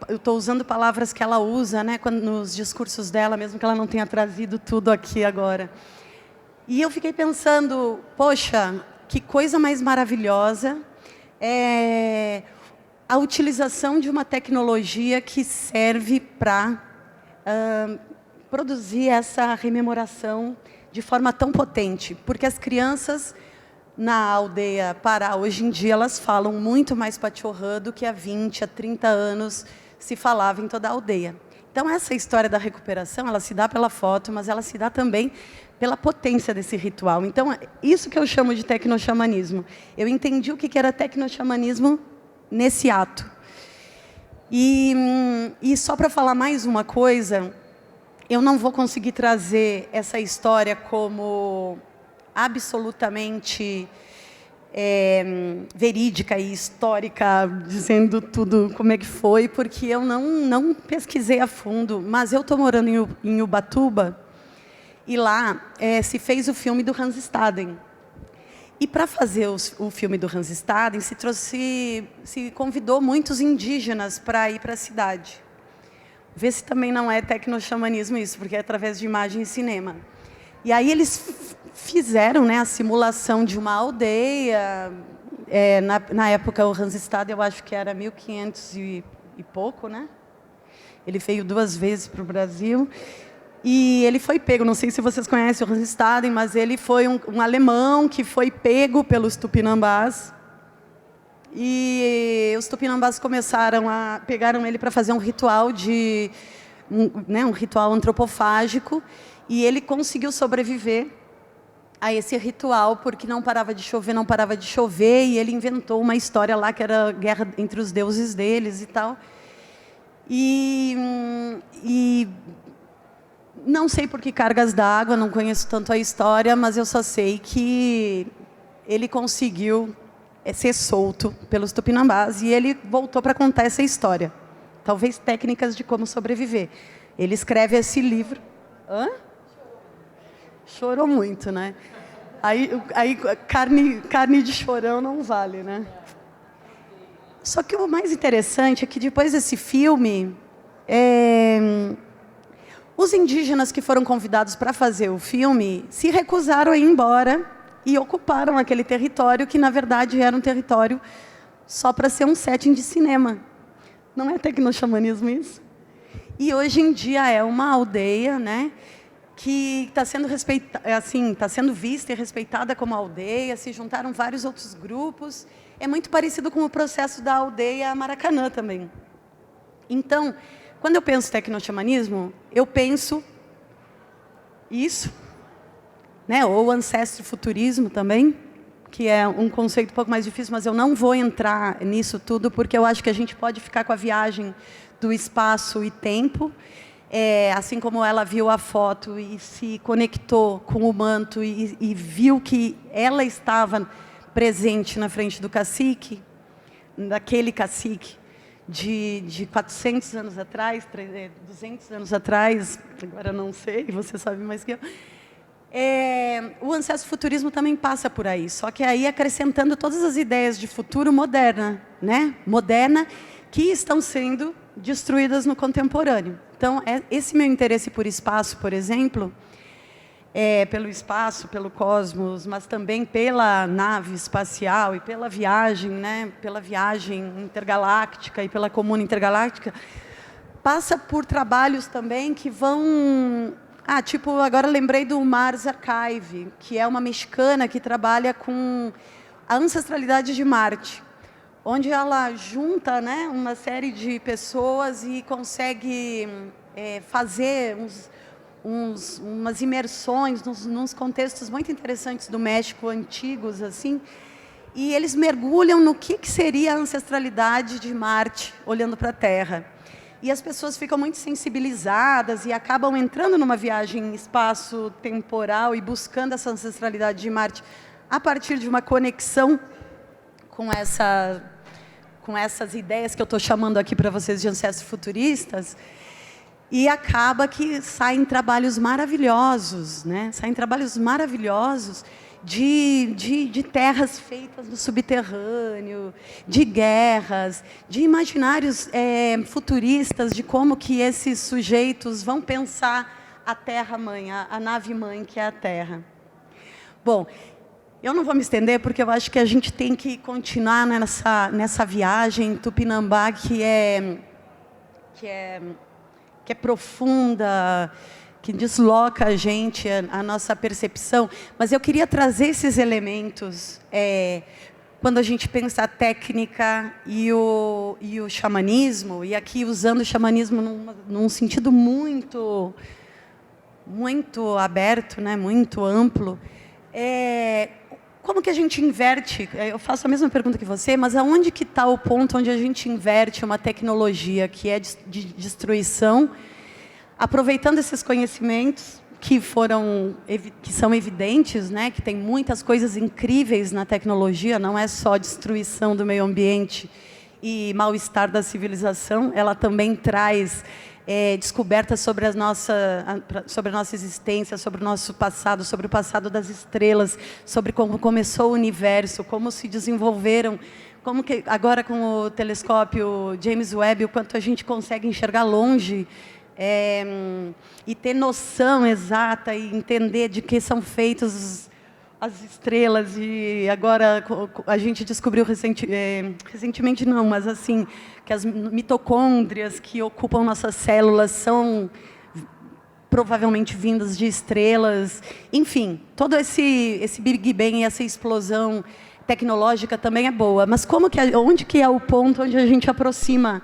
Eu estou usando palavras que ela usa, né, nos discursos dela, mesmo que ela não tenha trazido tudo aqui agora. E eu fiquei pensando, poxa, que coisa mais maravilhosa a utilização de uma tecnologia que serve para produzir essa rememoração de forma tão potente. Porque as crianças na aldeia Pará, hoje em dia, elas falam muito mais Pachorrã do que há 20, há 30 anos se falava em toda a aldeia. Então, essa história da recuperação, ela se dá pela foto, mas ela se dá também pela potência desse ritual. Então, isso que eu chamo de tecnoxamanismo. Eu entendi o que era tecnoxamanismo nesse ato. E só para falar mais uma coisa, eu não vou conseguir trazer essa história como absolutamente verídica e histórica, dizendo tudo como é que foi, porque eu não pesquisei a fundo, mas eu estou morando em Ubatuba, e lá se fez o filme do Hans Staden. E para fazer o filme do Hans Staden, se convidou muitos indígenas para ir para a cidade. Vê se também não é tecnoxamanismo isso, porque é através de imagem e cinema. E aí eles fizeram, né, a simulação de uma aldeia. Na época, o Hans Staden, eu acho que era 1500 e pouco, né? Ele veio 2 vezes para o Brasil. E ele foi pego, não sei se vocês conhecem o Hans Staden, mas ele foi um alemão que foi pego pelos tupinambás. E os tupinambás pegaram ele para fazer um ritual um ritual antropofágico, e ele conseguiu sobreviver a esse ritual porque não parava de chover, e ele inventou uma história lá que era a guerra entre os deuses deles e tal. E não sei por que cargas d'água, não conheço tanto a história, mas eu só sei que ele conseguiu ser solto pelos tupinambás, e ele voltou para contar essa história. Talvez técnicas de como sobreviver. Ele escreve esse livro. Hã? Chorou muito, né? Aí carne de chorão não vale, né? Só que o mais interessante é que depois desse filme, os indígenas que foram convidados para fazer o filme se recusaram a ir embora e ocuparam aquele território que, na verdade, era um território só para ser um setting de cinema. Não é tecnoxamanismo isso? E hoje em dia é uma aldeia, né, que está sendo está sendo vista e respeitada como aldeia. Se juntaram vários outros grupos. É muito parecido com o processo da aldeia Maracanã também. Então, quando eu penso tecnoxamanismo, eu penso isso, né? Ou ancestrofuturismo também, que é um conceito um pouco mais difícil, mas eu não vou entrar nisso tudo, porque eu acho que a gente pode ficar com a viagem do espaço e tempo, assim como ela viu a foto e se conectou com o manto e viu que ela estava presente na frente do cacique, daquele cacique, de 400 anos atrás, 200 anos atrás, agora não sei, você sabe mais que eu. O ancestrofuturismo também passa por aí, só que aí acrescentando todas as ideias de futuro moderna, né? Moderna, que estão sendo destruídas no contemporâneo. Então, esse meu interesse por espaço, por exemplo, pelo espaço, pelo cosmos, mas também pela nave espacial e pela viagem, né? Pela viagem intergaláctica e pela comuna intergaláctica, passa por trabalhos também que vão... tipo, agora lembrei do Mars Archive, que é uma mexicana que trabalha com a ancestralidade de Marte, onde ela junta, né, uma série de pessoas e consegue fazer umas imersões nos contextos muito interessantes do México, antigos, assim, e eles mergulham no que seria a ancestralidade de Marte, olhando para a Terra. E as pessoas ficam muito sensibilizadas e acabam entrando numa viagem espaço-temporal e buscando essa ancestralidade de Marte a partir de uma conexão com essas ideias que eu estou chamando aqui para vocês de ancestros futuristas. E acaba que saem trabalhos maravilhosos, né? Saem trabalhos maravilhosos de terras feitas no subterrâneo, de guerras, de imaginários futuristas, de como que esses sujeitos vão pensar a Terra-mãe, a nave-mãe que é a Terra. Bom, eu não vou me estender, porque eu acho que a gente tem que continuar nessa viagem Tupinambá, que é profunda, que desloca a gente, a nossa percepção. Mas eu queria trazer esses elementos quando a gente pensa a técnica e o xamanismo, e aqui usando o xamanismo num sentido muito aberto, né, muito amplo. Como que a gente inverte? Eu faço a mesma pergunta que você, mas aonde que está o ponto onde a gente inverte uma tecnologia que é de destruição, aproveitando esses conhecimentos que são evidentes, né, que tem muitas coisas incríveis na tecnologia, não é só destruição do meio ambiente e mal-estar da civilização, ela também traz descobertas sobre a nossa existência, sobre o nosso passado, sobre o passado das estrelas, sobre como começou o universo, como se desenvolveram, como que agora com o telescópio James Webb, o quanto a gente consegue enxergar longe, e ter noção exata e entender de que são feitos as estrelas. E agora a gente descobriu recentemente não, mas assim, que as mitocôndrias que ocupam nossas células são provavelmente vindas de estrelas. Enfim, todo esse Big Bang e essa explosão tecnológica também é boa. Mas onde que é o ponto onde a gente aproxima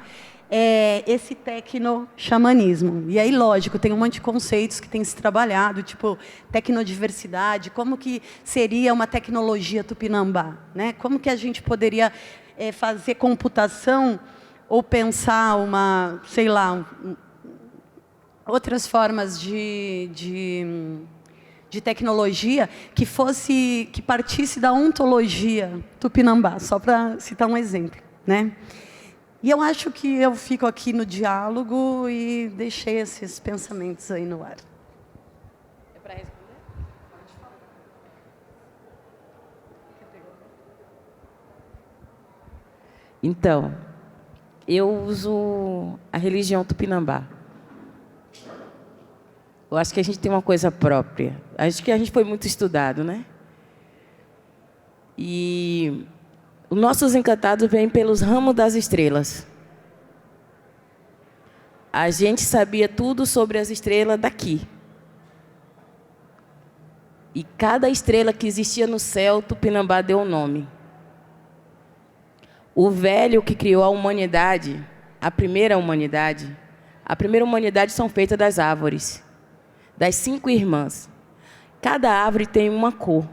esse tecno-xamanismo? E aí, lógico, tem um monte de conceitos que tem se trabalhado, tipo tecnodiversidade, como que seria uma tecnologia tupinambá, né? Como que a gente poderia fazer computação ou pensar sei lá, outras formas de tecnologia que partisse da ontologia tupinambá, só para citar um exemplo, né? E eu acho que eu fico aqui no diálogo e deixei esses pensamentos aí no ar. É para responder? Então, eu uso a religião tupinambá. Eu acho que a gente tem uma coisa própria. Acho que a gente foi muito estudado, né? E os nossos encantados vêm pelos ramos das estrelas. A gente sabia tudo sobre as estrelas daqui. E cada estrela que existia no céu, Tupinambá deu um nome. O velho que criou a humanidade, a primeira humanidade são feitas das árvores, das 5 irmãs. Cada árvore tem uma cor.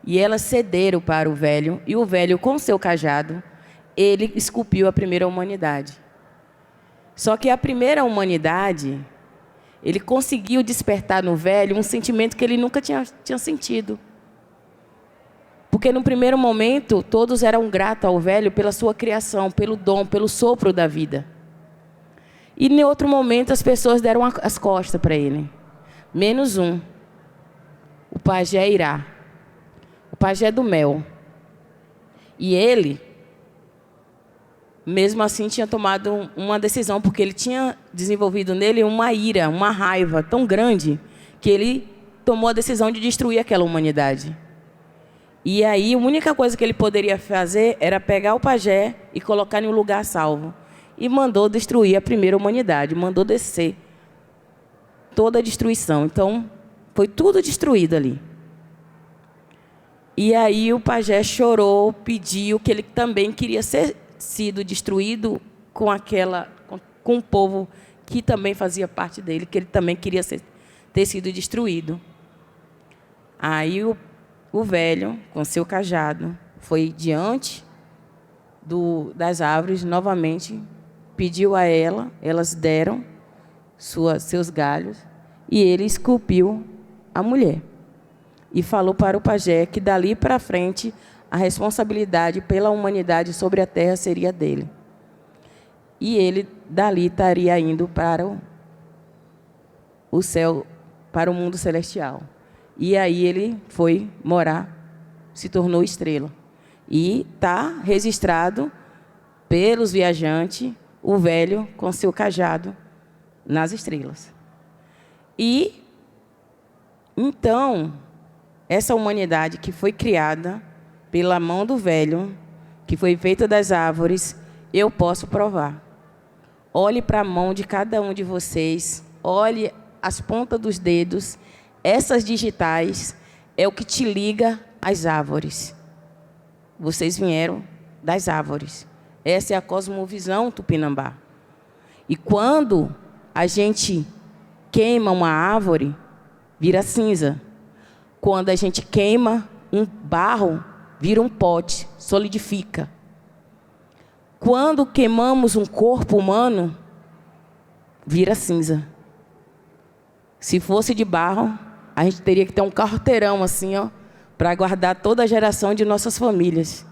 E elas cederam para o velho, e o velho, com seu cajado, ele esculpiu a primeira humanidade. Só que a primeira humanidade, ele conseguiu despertar no velho um sentimento que ele nunca tinha sentido. Porque, no primeiro momento, todos eram gratos ao velho pela sua criação, pelo dom, pelo sopro da vida. E, em outro momento, as pessoas deram as costas para ele. Menos um, o pajé Irá. O pajé do mel. E ele, mesmo assim, tinha tomado uma decisão, porque ele tinha desenvolvido nele uma ira, uma raiva tão grande, que ele tomou a decisão de destruir aquela humanidade. E aí, a única coisa que ele poderia fazer era pegar o pajé e colocar em um lugar salvo. E mandou destruir a primeira humanidade, mandou descer toda a destruição. Então, foi tudo destruído ali. E aí o pajé chorou, pediu que ele também queria sido destruído com o povo que também fazia parte dele, que ele também queria ter sido destruído. Aí o velho, com seu cajado, foi diante das árvores, novamente, pediu a elas deram seus galhos, e ele esculpiu a mulher. E falou para o pajé que, dali para frente, a responsabilidade pela humanidade sobre a terra seria dele. E ele, dali, estaria indo para o céu, para o mundo celestial. E aí ele foi morar, se tornou estrela. E está registrado pelos viajantes, o velho com seu cajado nas estrelas. E, então, essa humanidade que foi criada pela mão do velho, que foi feita das árvores, eu posso provar. Olhe para a mão de cada um de vocês, olhe as pontas dos dedos, essas digitais é o que te liga às árvores. Vocês vieram das árvores. Essa é a cosmovisão tupinambá. E quando a gente queima uma árvore, vira cinza. Quando a gente queima um barro, vira um pote, solidifica. Quando queimamos um corpo humano, vira cinza. Se fosse de barro, a gente teria que ter um quarteirão assim, ó, para guardar toda a geração de nossas famílias.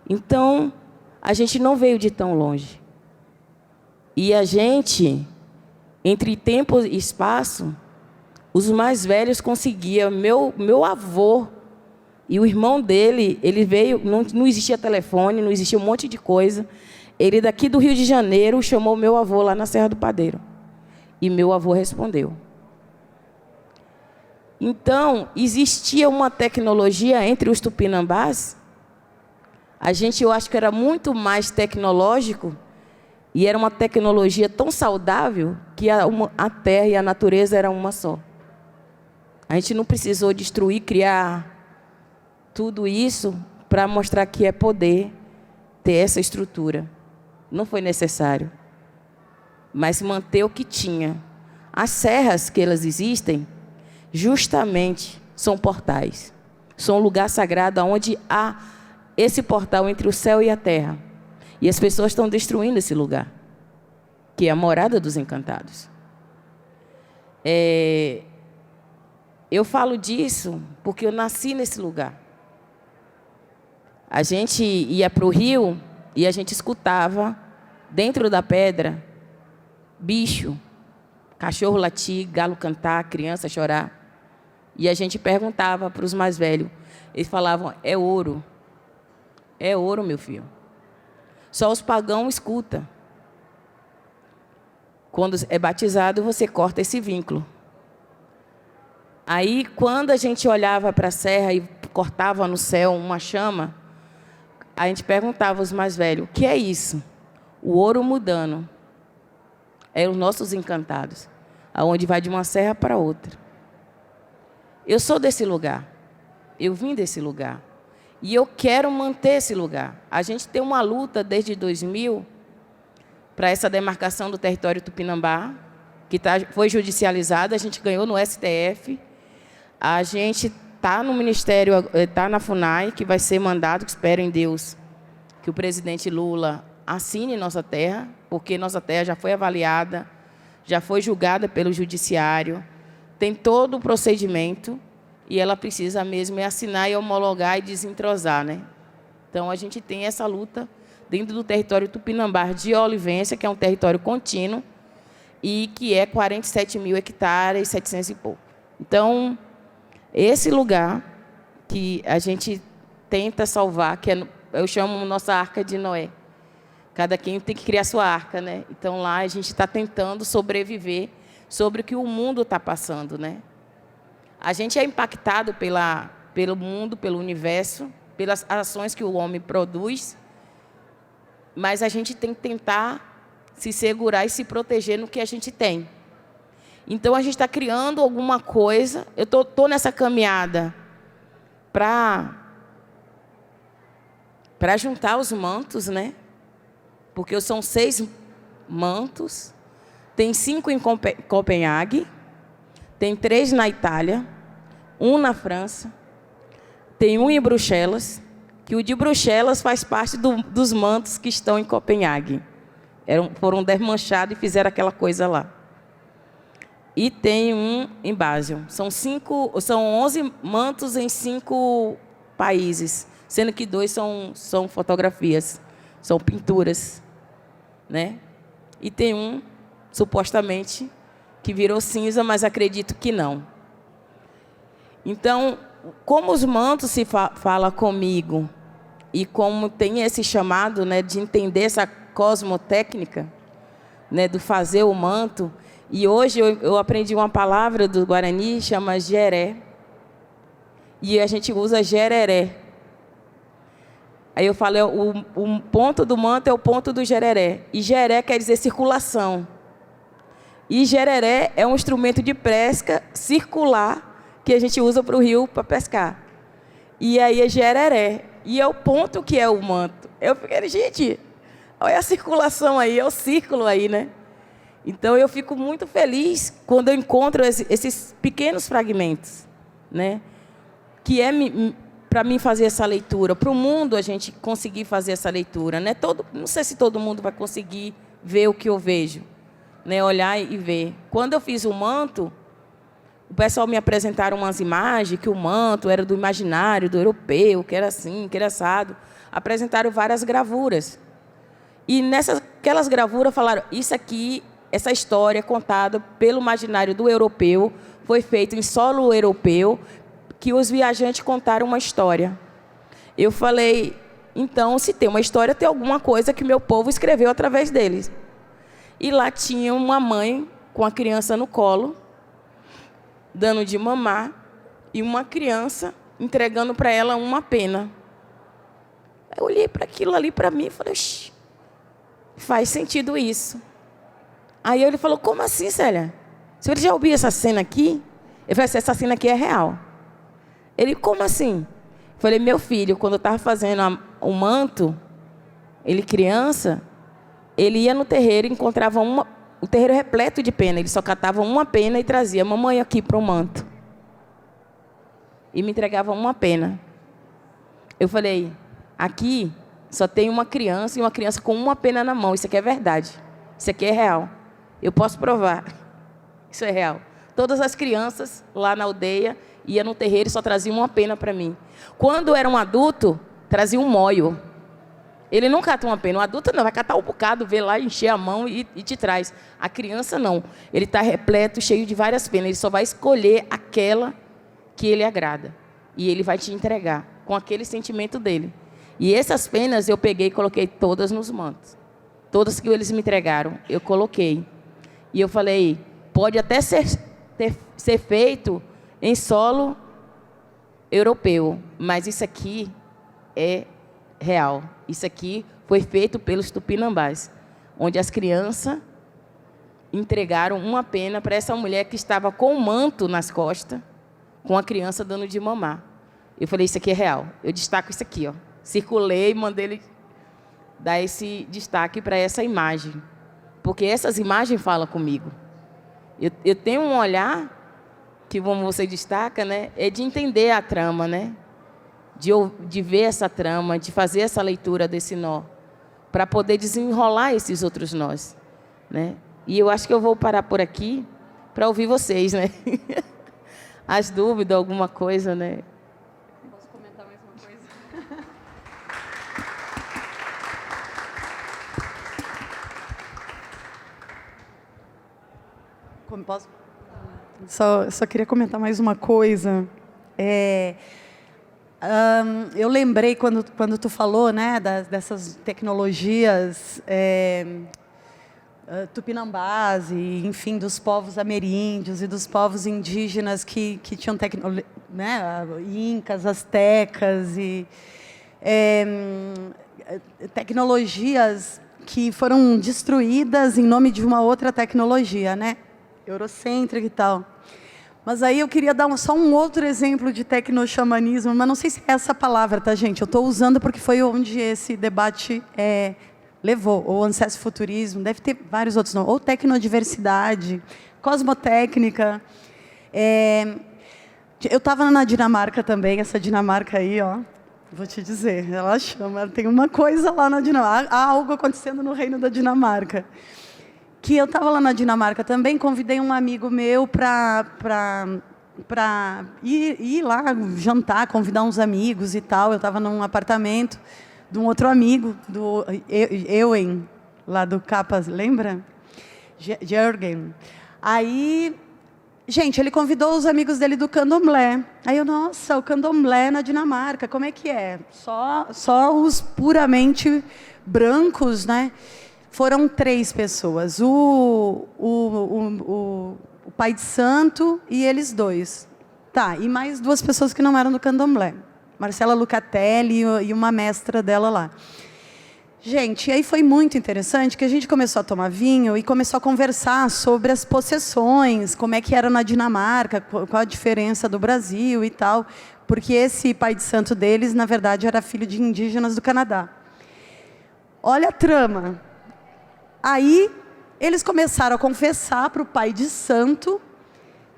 Então, a gente não veio de tão longe. E a gente, entre tempo e espaço, os mais velhos conseguiam. Meu avô e o irmão dele, ele veio, não existia telefone, não existia um monte de coisa. Ele, daqui do Rio de Janeiro, chamou meu avô lá na Serra do Padeiro. E meu avô respondeu. Então, existia uma tecnologia entre os tupinambás. Eu acho que era muito mais tecnológico, e era uma tecnologia tão saudável que a terra e a natureza eram uma só. A gente não precisou destruir, criar tudo isso para mostrar que é poder ter essa estrutura. Não foi necessário. Mas manter o que tinha. As serras que elas existem, justamente, são portais. São um lugar sagrado onde há esse portal entre o céu e a terra. E as pessoas estão destruindo esse lugar, que é a morada dos encantados. Eu falo disso porque eu nasci nesse lugar. A gente ia para o rio e a gente escutava, dentro da pedra, bicho, cachorro latir, galo cantar, criança chorar. E a gente perguntava para os mais velhos. Eles falavam, é ouro. É ouro, meu filho. Só os pagãos escutam. Quando é batizado, você corta esse vínculo. Aí, quando a gente olhava para a serra e cortava no céu uma chama, a gente perguntava aos mais velhos, o que é isso? O ouro mudando. É os nossos encantados, aonde vai de uma serra para outra. Eu sou desse lugar. Eu vim desse lugar. E eu quero manter esse lugar. A gente tem uma luta desde 2000 para essa demarcação do território tupinambá, que foi judicializada, a gente ganhou no STF. A gente está no Ministério, está na FUNAI, que vai ser mandado, que espero em Deus, que o presidente Lula assine nossa terra, porque nossa terra já foi avaliada, já foi julgada pelo judiciário, tem todo o procedimento, e ela precisa mesmo assinar e homologar e desentrosar, né? Então, a gente tem essa luta dentro do território tupinambá de Olivência, que é um território contínuo, e que é 47 mil hectares, 700 e pouco. Então, esse lugar que a gente tenta salvar, que eu chamo nossa arca de Noé. Cada quem tem que criar sua arca, né? Então, lá a gente está tentando sobreviver sobre o que o mundo está passando, né? A gente é impactado pelo mundo, pelo universo, pelas ações que o homem produz, mas a gente tem que tentar se segurar e se proteger no que a gente tem. Então, a gente está criando alguma coisa. Eu estou nessa caminhada para juntar os mantos, né? Porque são 6 mantos. Tem 5 em Copenhague, tem 3 na Itália, 1 na França, tem 1 em Bruxelas, que o de Bruxelas faz parte dos mantos que estão em Copenhague. Foram desmanchados e fizeram aquela coisa lá. E tem 1 em Basel. São 11 mantos em 5 países, sendo que 2 são fotografias, são pinturas, né? E tem 1, supostamente, que virou cinza, mas acredito que não. Então, como os mantos se fala comigo, e como tem esse chamado, né, de entender essa cosmotécnica, né, do fazer o manto, e hoje eu aprendi uma palavra do Guarani, chama geré, e a gente usa gereré. Aí eu falei, o ponto do manto é o ponto do gereré, e geré quer dizer circulação. E gereré é um instrumento de pesca circular que a gente usa para o rio para pescar. E aí é gereré. E é o ponto que é o manto. Eu fiquei, gente, olha a circulação aí, é o círculo aí, né? Então, eu fico muito feliz quando eu encontro esses pequenos fragmentos, né? Que é para mim fazer essa leitura, para o mundo a gente conseguir fazer essa leitura, né? Não sei se todo mundo vai conseguir ver o que eu vejo, né, olhar e ver. Quando eu fiz o manto, o pessoal me apresentaram umas imagens, que o manto era do imaginário, do europeu, que era assim, que era assado. Apresentaram várias gravuras. E aquelas gravuras falaram, isso aqui, essa história contada pelo imaginário do europeu, foi feito em solo europeu, que os viajantes contaram uma história. Eu falei, então, se tem uma história, tem alguma coisa que meu povo escreveu através deles. E lá tinha uma mãe com a criança no colo, dando de mamar, e uma criança entregando para ela uma pena. Eu olhei para aquilo ali para mim e falei, faz sentido isso. Aí ele falou, como assim, Célia? Se ele já ouviu essa cena aqui? Eu falei, essa cena aqui é real. Ele, como assim? Eu falei, meu filho, quando eu estava fazendo o manto, ele criança, ele ia no terreiro e encontrava o terreiro repleto de pena. Ele só catava uma pena e trazia, mamãe, aqui para o manto. E me entregava uma pena. Eu falei, aqui só tem uma criança e uma criança com uma pena na mão. Isso aqui é verdade. Isso aqui é real. Eu posso provar. Isso é real. Todas as crianças lá na aldeia iam no terreiro e só traziam uma pena para mim. Quando era um adulto, trazia um moio. Ele não cata uma pena. O adulto não, vai catar um bocado, vê lá, encher a mão e te traz. A criança não. Ele está repleto, cheio de várias penas. Ele só vai escolher aquela que ele agrada. E ele vai te entregar com aquele sentimento dele. E essas penas eu peguei e coloquei todas nos mantos. Todas que eles me entregaram, eu coloquei. E eu falei, pode até ser feito em solo europeu, mas isso aqui é real. Isso aqui foi feito pelos tupinambás, onde as crianças entregaram uma pena para essa mulher que estava com o manto nas costas, com a criança dando de mamar. Eu falei, isso aqui é real. Eu destaco isso aqui, ó. Circulei e mandei ele dar esse destaque para essa imagem, porque essas imagens falam comigo. Eu tenho um olhar que, como você destaca, né, é de entender a trama, né? De ver essa trama, de fazer essa leitura desse nó, para poder desenrolar esses outros nós, né? E eu acho que eu vou parar por aqui para ouvir vocês, né? As dúvidas, alguma coisa, né? Posso comentar mais uma coisa? Como posso? Só queria comentar mais uma coisa. Eu lembrei quando tu falou, né, dessas tecnologias tupinambás e, enfim, dos povos ameríndios e dos povos indígenas que tinham né, incas, astecas e tecnologias que foram destruídas em nome de uma outra tecnologia, né, eurocêntrica e tal. Mas aí eu queria dar só um outro exemplo de tecnoxamanismo, mas não sei se é essa palavra, tá, gente? Eu estou usando porque foi onde esse debate levou, ou ancestrofuturismo, deve ter vários outros nomes, ou tecnodiversidade, cosmotécnica. Eu estava na Dinamarca também, essa Dinamarca aí, ó, vou te dizer, ela chama, tem uma coisa lá na Dinamarca, há algo acontecendo no reino da Dinamarca. Que eu estava lá na Dinamarca também, convidei um amigo meu para ir lá jantar, convidar uns amigos e tal. Eu estava num apartamento de um outro amigo, do Ewen, lá do Capas, lembra? Jürgen. Aí, gente, ele convidou os amigos dele do candomblé. Aí eu, nossa, o candomblé na Dinamarca, como é que é? Só os puramente brancos, né? Foram 3 pessoas, o pai de santo e eles 2. Tá, e mais 2 pessoas que não eram do candomblé. Marcela Lucatelli e uma mestra dela lá. Gente, aí foi muito interessante que a gente começou a tomar vinho e começou a conversar sobre as possessões, como é que era na Dinamarca, qual a diferença do Brasil e tal, porque esse pai de santo deles, na verdade, era filho de indígenas do Canadá. Olha a trama. Aí, eles começaram a confessar para o pai de santo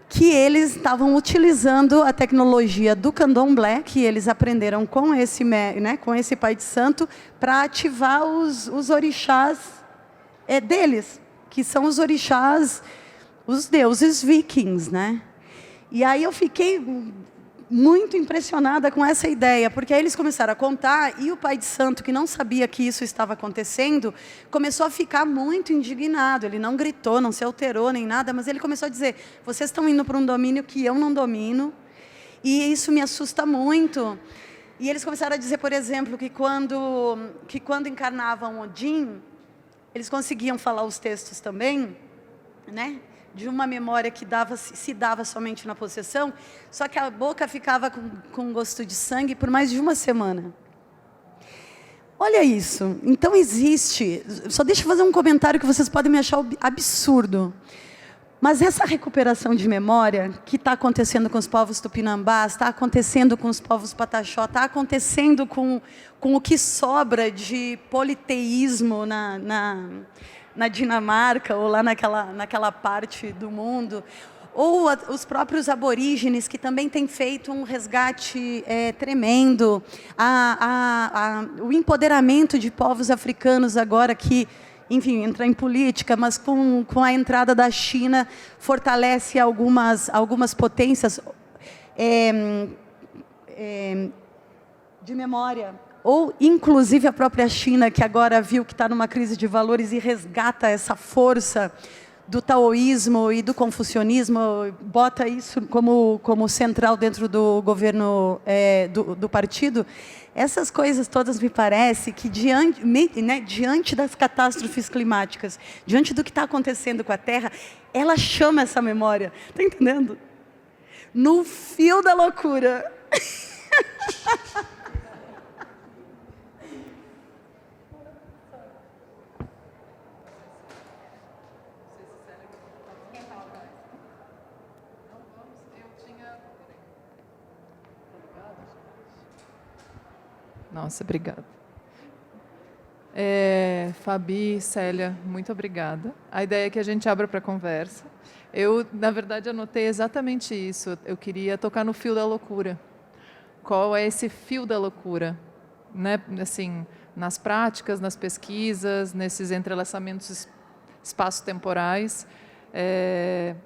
que eles estavam utilizando a tecnologia do candomblé, que eles aprenderam com esse, né, com esse pai de santo, para ativar os orixás deles, que são os orixás, os deuses vikings, né? E aí eu fiquei muito impressionada com essa ideia, porque aí eles começaram a contar, e o pai de santo, que não sabia que isso estava acontecendo, começou a ficar muito indignado. Ele não gritou, não se alterou nem nada, mas ele começou a dizer: vocês estão indo para um domínio que eu não domino, e isso me assusta muito. E eles começaram a dizer, por exemplo, que quando encarnavam Odin, eles conseguiam falar os textos também, né? De uma memória que se dava somente na possessão, só que a boca ficava com gosto de sangue por mais de uma semana. Olha isso. Então existe... Só deixa eu fazer um comentário que vocês podem me achar absurdo. Mas essa recuperação de memória que está acontecendo com os povos tupinambás, está acontecendo com os povos pataxó, está acontecendo com o que sobra de politeísmo na Dinamarca, ou lá naquela parte do mundo, ou os próprios aborígenes, que também têm feito um resgate tremendo, o empoderamento de povos africanos agora que, enfim, entra em política, mas com a entrada da China, fortalece algumas potências de memória. Ou, inclusive, a própria China, que agora viu que está numa crise de valores e resgata essa força do taoísmo e do confucionismo, bota isso como central dentro do governo do partido. Essas coisas todas me parece que, diante das catástrofes climáticas, diante do que está acontecendo com a Terra, ela chama essa memória. Está entendendo? No fio da loucura. Nossa, obrigada. Fabi, Célia, muito obrigada. A ideia é que a gente abra para conversa. Eu, na verdade, anotei exatamente isso. Eu queria tocar no fio da loucura. Qual é esse fio da loucura? Né? Assim, nas práticas, nas pesquisas, nesses entrelaçamentos espaço-temporais,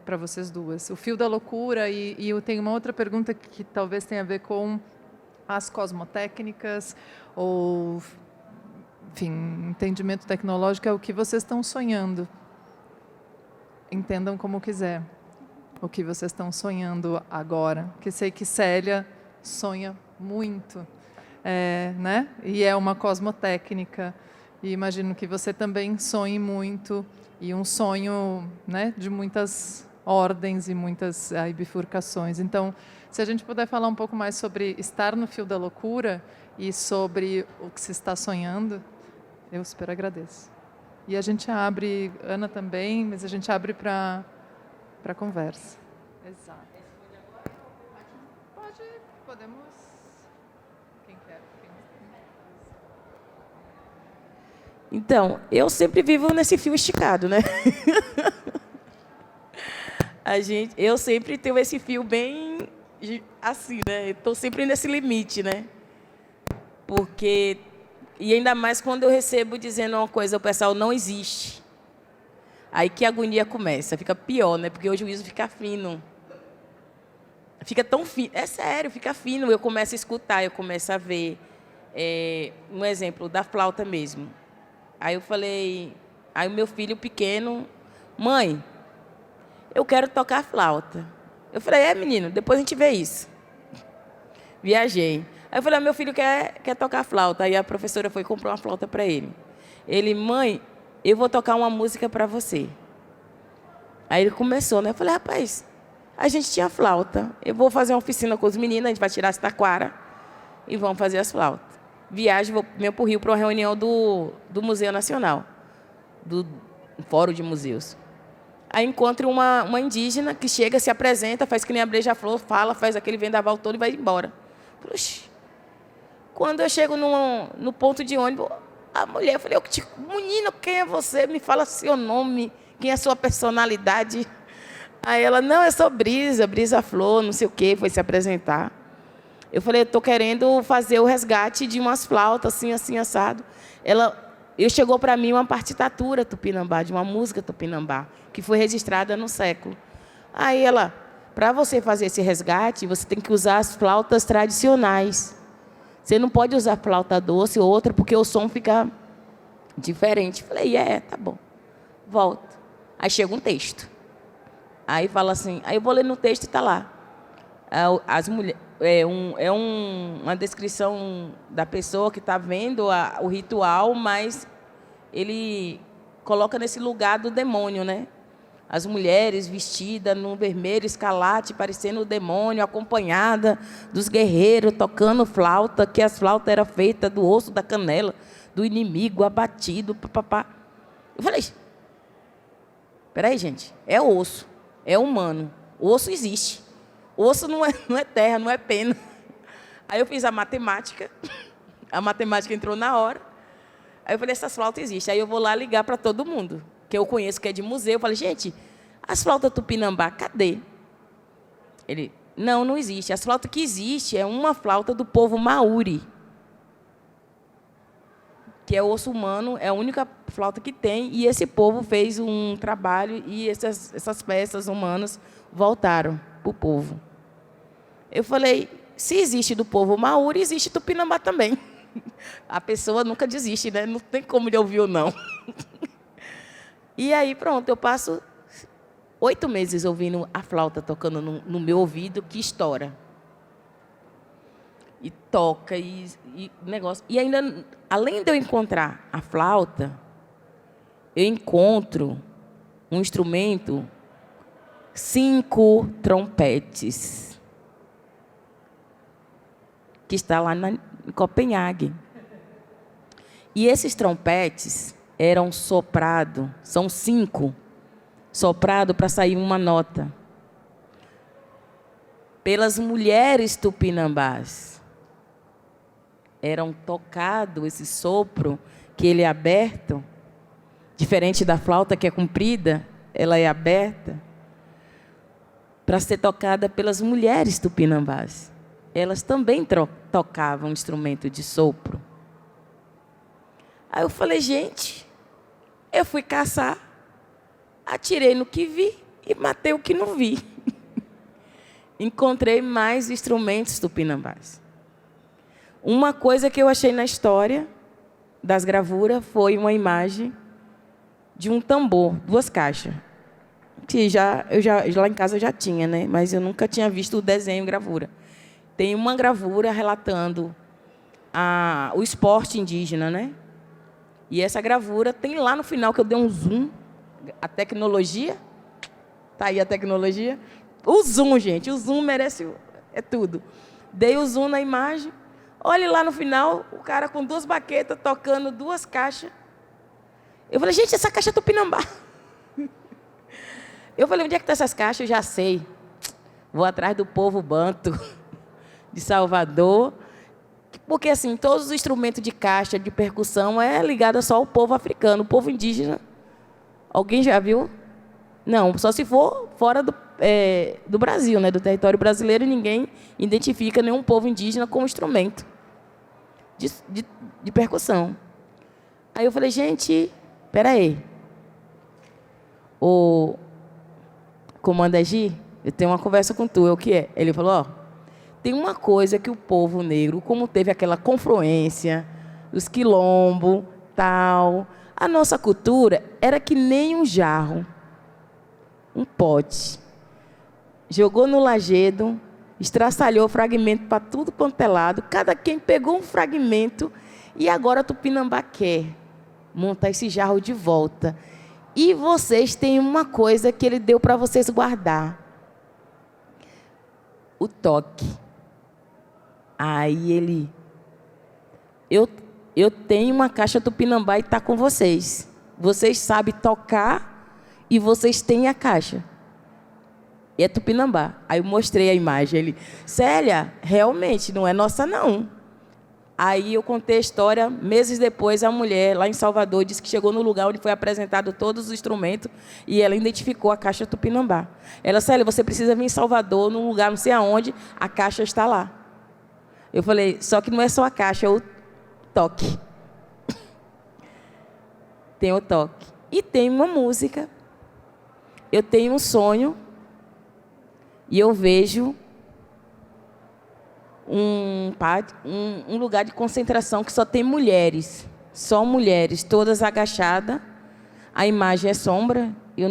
para vocês duas. O fio da loucura, e eu tenho uma outra pergunta que talvez tenha a ver com as cosmotécnicas, ou, enfim, entendimento tecnológico, é o que vocês estão sonhando. Entendam como quiser o que vocês estão sonhando agora. Que sei que Célia sonha muito, né? E é uma cosmotécnica. E imagino que você também sonhe muito, e um sonho, né, de muitas ordens e muitas bifurcações. Então, se a gente puder falar um pouco mais sobre estar no fio da loucura e sobre o que se está sonhando, eu super agradeço. E a gente abre, Ana também, mas a gente abre para conversa. Exato. Podemos... Quem quer? Então, eu sempre vivo nesse fio esticado, né? Eu sempre tenho esse fio bem assim, né? Estou sempre nesse limite, né? Porque, e ainda mais quando eu recebo dizendo uma coisa, o pessoal não existe. Aí que a agonia começa, fica pior, né? Porque o juízo fica fino. Fica tão fino, é sério, fica fino. Eu começo a escutar, eu começo a ver. Um exemplo da flauta mesmo. Aí eu falei, aí o meu filho pequeno, mãe, eu quero tocar flauta. Eu falei, menino, depois a gente vê isso. Viajei. Aí eu falei, meu filho quer tocar flauta. Aí a professora foi comprar uma flauta para ele. Ele, mãe, eu vou tocar uma música para você. Aí ele começou, né? Eu falei, rapaz, a gente tinha flauta. Eu vou fazer uma oficina com os meninos, a gente vai tirar as taquara e vamos fazer as flautas. Viagem, vou para o Rio para uma reunião do Museu Nacional, do Fórum de Museus. Aí encontro uma indígena que chega, se apresenta, faz que nem a beija-flor, fala, faz aquele vendaval todo e vai embora. Puxa. Quando eu chego no ponto de ônibus, a mulher, eu falei, menino, quem é você? Me fala seu nome, quem é a sua personalidade? Aí ela, não, eu sou Brisa Flor, não sei o quê, foi se apresentar. Eu falei, estou querendo fazer o resgate de umas flautas, assim, assim, assado. Ela, E chegou para mim uma partitura tupinambá, de uma música tupinambá, que foi registrada no século. Aí ela, para você fazer esse resgate, você tem que usar as flautas tradicionais. Você não pode usar flauta doce ou outra, porque o som fica diferente. Falei, tá bom. Volto. Aí chega um texto. Aí fala assim, aí eu vou ler no texto e está lá. As mulheres, uma descrição da pessoa que está vendo o ritual, mas ele coloca nesse lugar do demônio, né? As mulheres vestidas no vermelho escarlate, parecendo o demônio, acompanhada dos guerreiros, tocando flauta, que as flautas eram feitas do osso da canela, do inimigo abatido, papapá. Eu falei, espera aí, gente, é osso, é humano, o osso existe. O osso não é terra, não é pena. Aí eu fiz a matemática entrou na hora. Aí eu falei, essas flautas existem. Aí eu vou lá ligar para todo mundo, que eu conheço, que é de museu. Eu falei, gente, as flautas tupinambá, cadê? Ele, não existe. As flautas que existem é uma flauta do povo Mauri, que é o osso humano, é a única flauta que tem, e esse povo fez um trabalho e essas peças humanas voltaram para o povo. Eu falei, se existe do povo Mauri, existe tupinambá também. A pessoa nunca desiste, né? Não tem como ele ouvir ou não. E aí, pronto, eu passo 8 meses ouvindo a flauta tocando no meu ouvido, que estoura. E toca, e negócio. E ainda, além de eu encontrar a flauta, eu encontro um instrumento, 5 trompetes, que está lá em Copenhague. E esses trompetes eram soprados, são 5, soprado para sair uma nota, pelas mulheres tupinambás. Eram tocado esse sopro, que ele é aberto, diferente da flauta, que é comprida, ela é aberta, para ser tocada pelas mulheres tupinambás. Elas também tocavam instrumento de sopro. Aí eu falei, gente, eu fui caçar, atirei no que vi e matei o que não vi. Encontrei mais instrumentos tupinambás. Uma coisa que eu achei na história das gravuras foi uma imagem de um tambor, 2 caixas, que lá em casa eu já tinha, né? Mas eu nunca tinha visto o desenho gravura. Tem uma gravura relatando o esporte indígena, né? E essa gravura tem lá no final, que eu dei um zoom, a tecnologia. Está aí a tecnologia. O zoom, gente, o zoom merece, é tudo. Dei o zoom na imagem. Olhe lá no final, o cara com 2 baquetas, tocando 2 caixas. Eu falei, gente, essa caixa é tupinambá. Eu falei, onde é que estão essas caixas? Eu já sei. Vou atrás do povo banto de Salvador, porque assim, todos os instrumentos de caixa, de percussão, é ligado só ao povo africano, o povo indígena. Alguém já viu? Não, só se for fora do Brasil, né, do território brasileiro, ninguém identifica nenhum povo indígena com instrumento de percussão. Aí eu falei, gente, espera aí. O Comando Agi, eu tenho uma conversa com tu, é o que é? Ele falou, tem uma coisa que o povo negro, como teve aquela confluência, os quilombos, tal, a nossa cultura era que nem um jarro, um pote. Jogou no lajedo, estraçalhou fragmento para tudo quanto é lado, cada quem pegou um fragmento, e agora Tupinambá quer montar esse jarro de volta. E vocês têm uma coisa que ele deu para vocês guardar. O toque. Aí ele... Eu tenho uma caixa Tupinambá e está com vocês. Vocês sabem tocar e vocês têm a caixa. E é Tupinambá. Aí eu mostrei a imagem. Ele, Célia, realmente, não é nossa, não. Aí eu contei a história. Meses depois, a mulher, lá em Salvador, disse que chegou no lugar onde foi apresentado todos os instrumentos e ela identificou a caixa Tupinambá. Ela, Célia, você precisa vir em Salvador, num lugar não sei aonde, a caixa está lá. Eu falei, só que não é só a caixa, é o toque. tem o toque. E tem uma música. Eu tenho um sonho e eu vejo um lugar de concentração que só tem mulheres. Só mulheres, todas agachadas. A imagem é sombra. Eu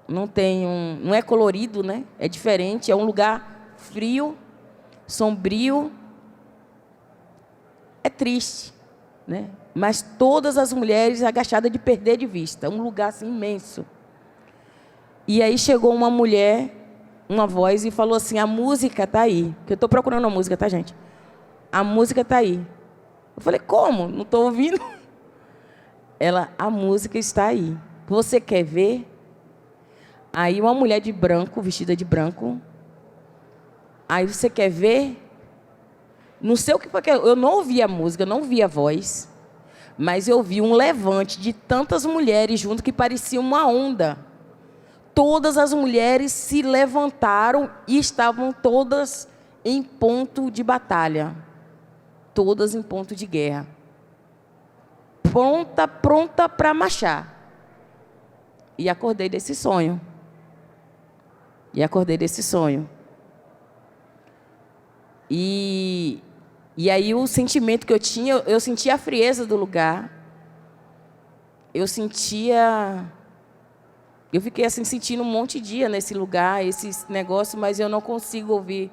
não tenho... Não é colorido, né? É diferente. É um lugar frio, sombrio. É triste, né? Mas todas as mulheres agachadas de perder de vista. Um lugar assim, imenso. E aí chegou uma mulher, uma voz, e falou assim, a música está aí. Porque eu estou procurando a música, tá, gente? A música está aí. Eu falei, como? Não estou ouvindo. Ela, a música está aí. Você quer ver? Aí uma mulher de branco, vestida de branco. Aí você quer ver? Não sei o que foi que eu não ouvi a música, não vi a voz, mas eu vi um levante de tantas mulheres junto que parecia uma onda. Todas as mulheres se levantaram e estavam todas em ponto de batalha. Todas em ponto de guerra. Pronta para marchar. E acordei desse sonho. E aí o sentimento que eu tinha, eu sentia a frieza do lugar. Eu fiquei assim sentindo um monte de dia nesse lugar, esse negócio, mas eu não consigo ouvir.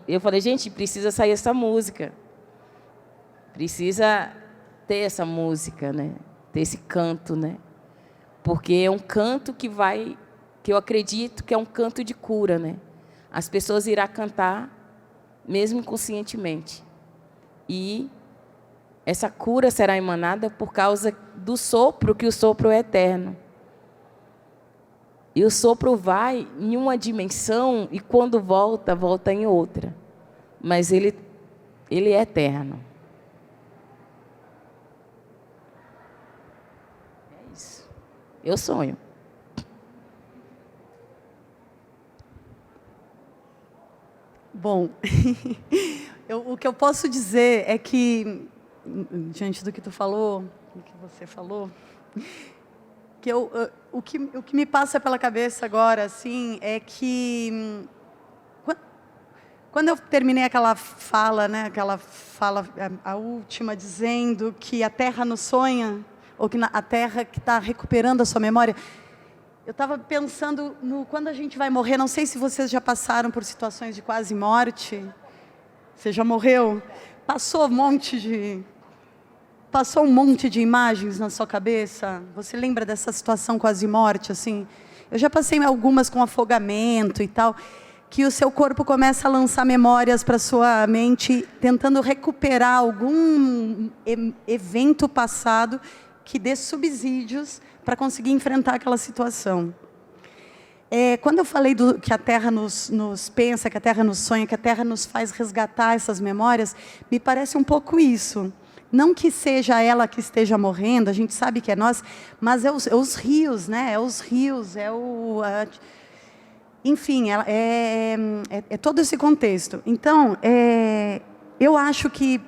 Eu falei, gente, precisa sair essa música. Precisa ter essa música, né? Ter esse canto, né? Porque é um canto que eu acredito que é um canto de cura, né? As pessoas irão cantar mesmo inconscientemente. E essa cura será emanada por causa do sopro, que o sopro é eterno. E o sopro vai em uma dimensão e quando volta, volta em outra. Mas ele é eterno. É isso. Eu sonho. Bom, o que eu posso dizer é que, diante do que tu falou, do que você falou, que o que me passa pela cabeça agora, assim, é que quando eu terminei aquela fala, né, a última, dizendo que a Terra nos sonha, ou que a Terra que está recuperando a sua memória, eu estava pensando quando a gente vai morrer. Não sei se vocês já passaram por situações de quase morte. Você já morreu? Passou um monte de imagens na sua cabeça? Você lembra dessa situação quase morte, assim? Eu já passei algumas com afogamento e tal, que o seu corpo começa a lançar memórias para a sua mente, tentando recuperar algum evento passado que dê subsídios para conseguir enfrentar aquela situação. Quando eu falei que a Terra nos pensa, que a Terra nos sonha, que a Terra nos faz resgatar essas memórias, me parece um pouco isso. Não que seja ela que esteja morrendo, a gente sabe que é nós, mas é os rios, né? É os rios, enfim, é todo esse contexto. Então, eu acho que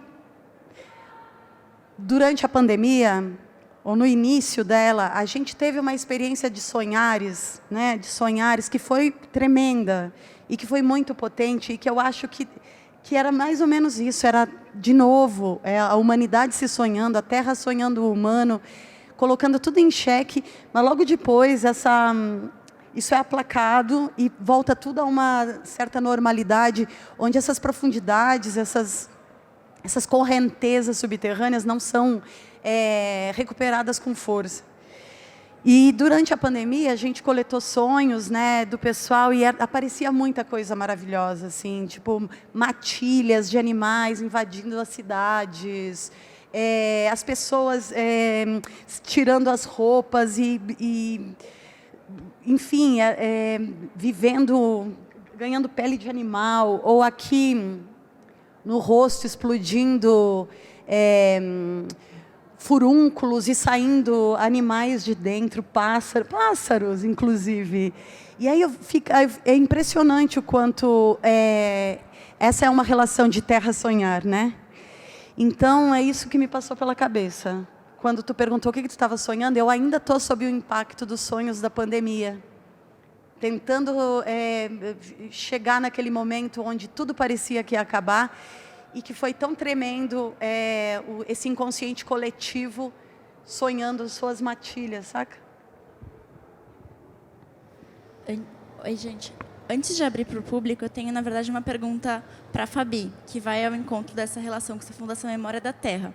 durante a pandemia, ou no início dela, a gente teve uma experiência de sonhares, né? De sonhares que foi tremenda e que foi muito potente, e que eu acho que era mais ou menos isso, era, de novo, a humanidade se sonhando, a Terra sonhando o humano, colocando tudo em xeque, mas logo depois isso é aplacado e volta tudo a uma certa normalidade, onde essas profundidades, essas correntezas subterrâneas não são recuperadas com força. E durante a pandemia a gente coletou sonhos, né, do pessoal, e aparecia muita coisa maravilhosa, assim, tipo matilhas de animais invadindo as cidades, as pessoas tirando as roupas e enfim, vivendo, ganhando pele de animal, ou aqui no rosto explodindo furúnculos e saindo animais de dentro, pássaros, inclusive. E aí é impressionante o quanto essa é uma relação de terra sonhar, né? Então, é isso que me passou pela cabeça. quando tu perguntou o que tu estava sonhando, eu ainda estou sob o impacto dos sonhos da pandemia. Tentando chegar naquele momento onde tudo parecia que ia acabar e que foi tão tremendo esse inconsciente coletivo sonhando suas matilhas, saca? Oi, gente. Antes de abrir para o público, eu tenho, na verdade, uma pergunta para a Fabi, que vai ao encontro dessa relação com essa Fundação Memória da Terra.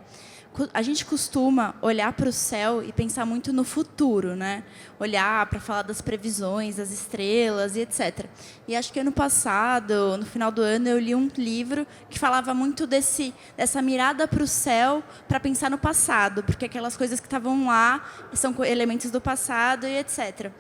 A gente costuma olhar para o céu e pensar muito no futuro, né? Olhar para falar das previsões, das estrelas e etc. E acho que ano passado, no final do ano, eu li um livro que falava muito dessa mirada para o céu para pensar no passado, porque aquelas coisas que estavam lá são elementos do passado e etc.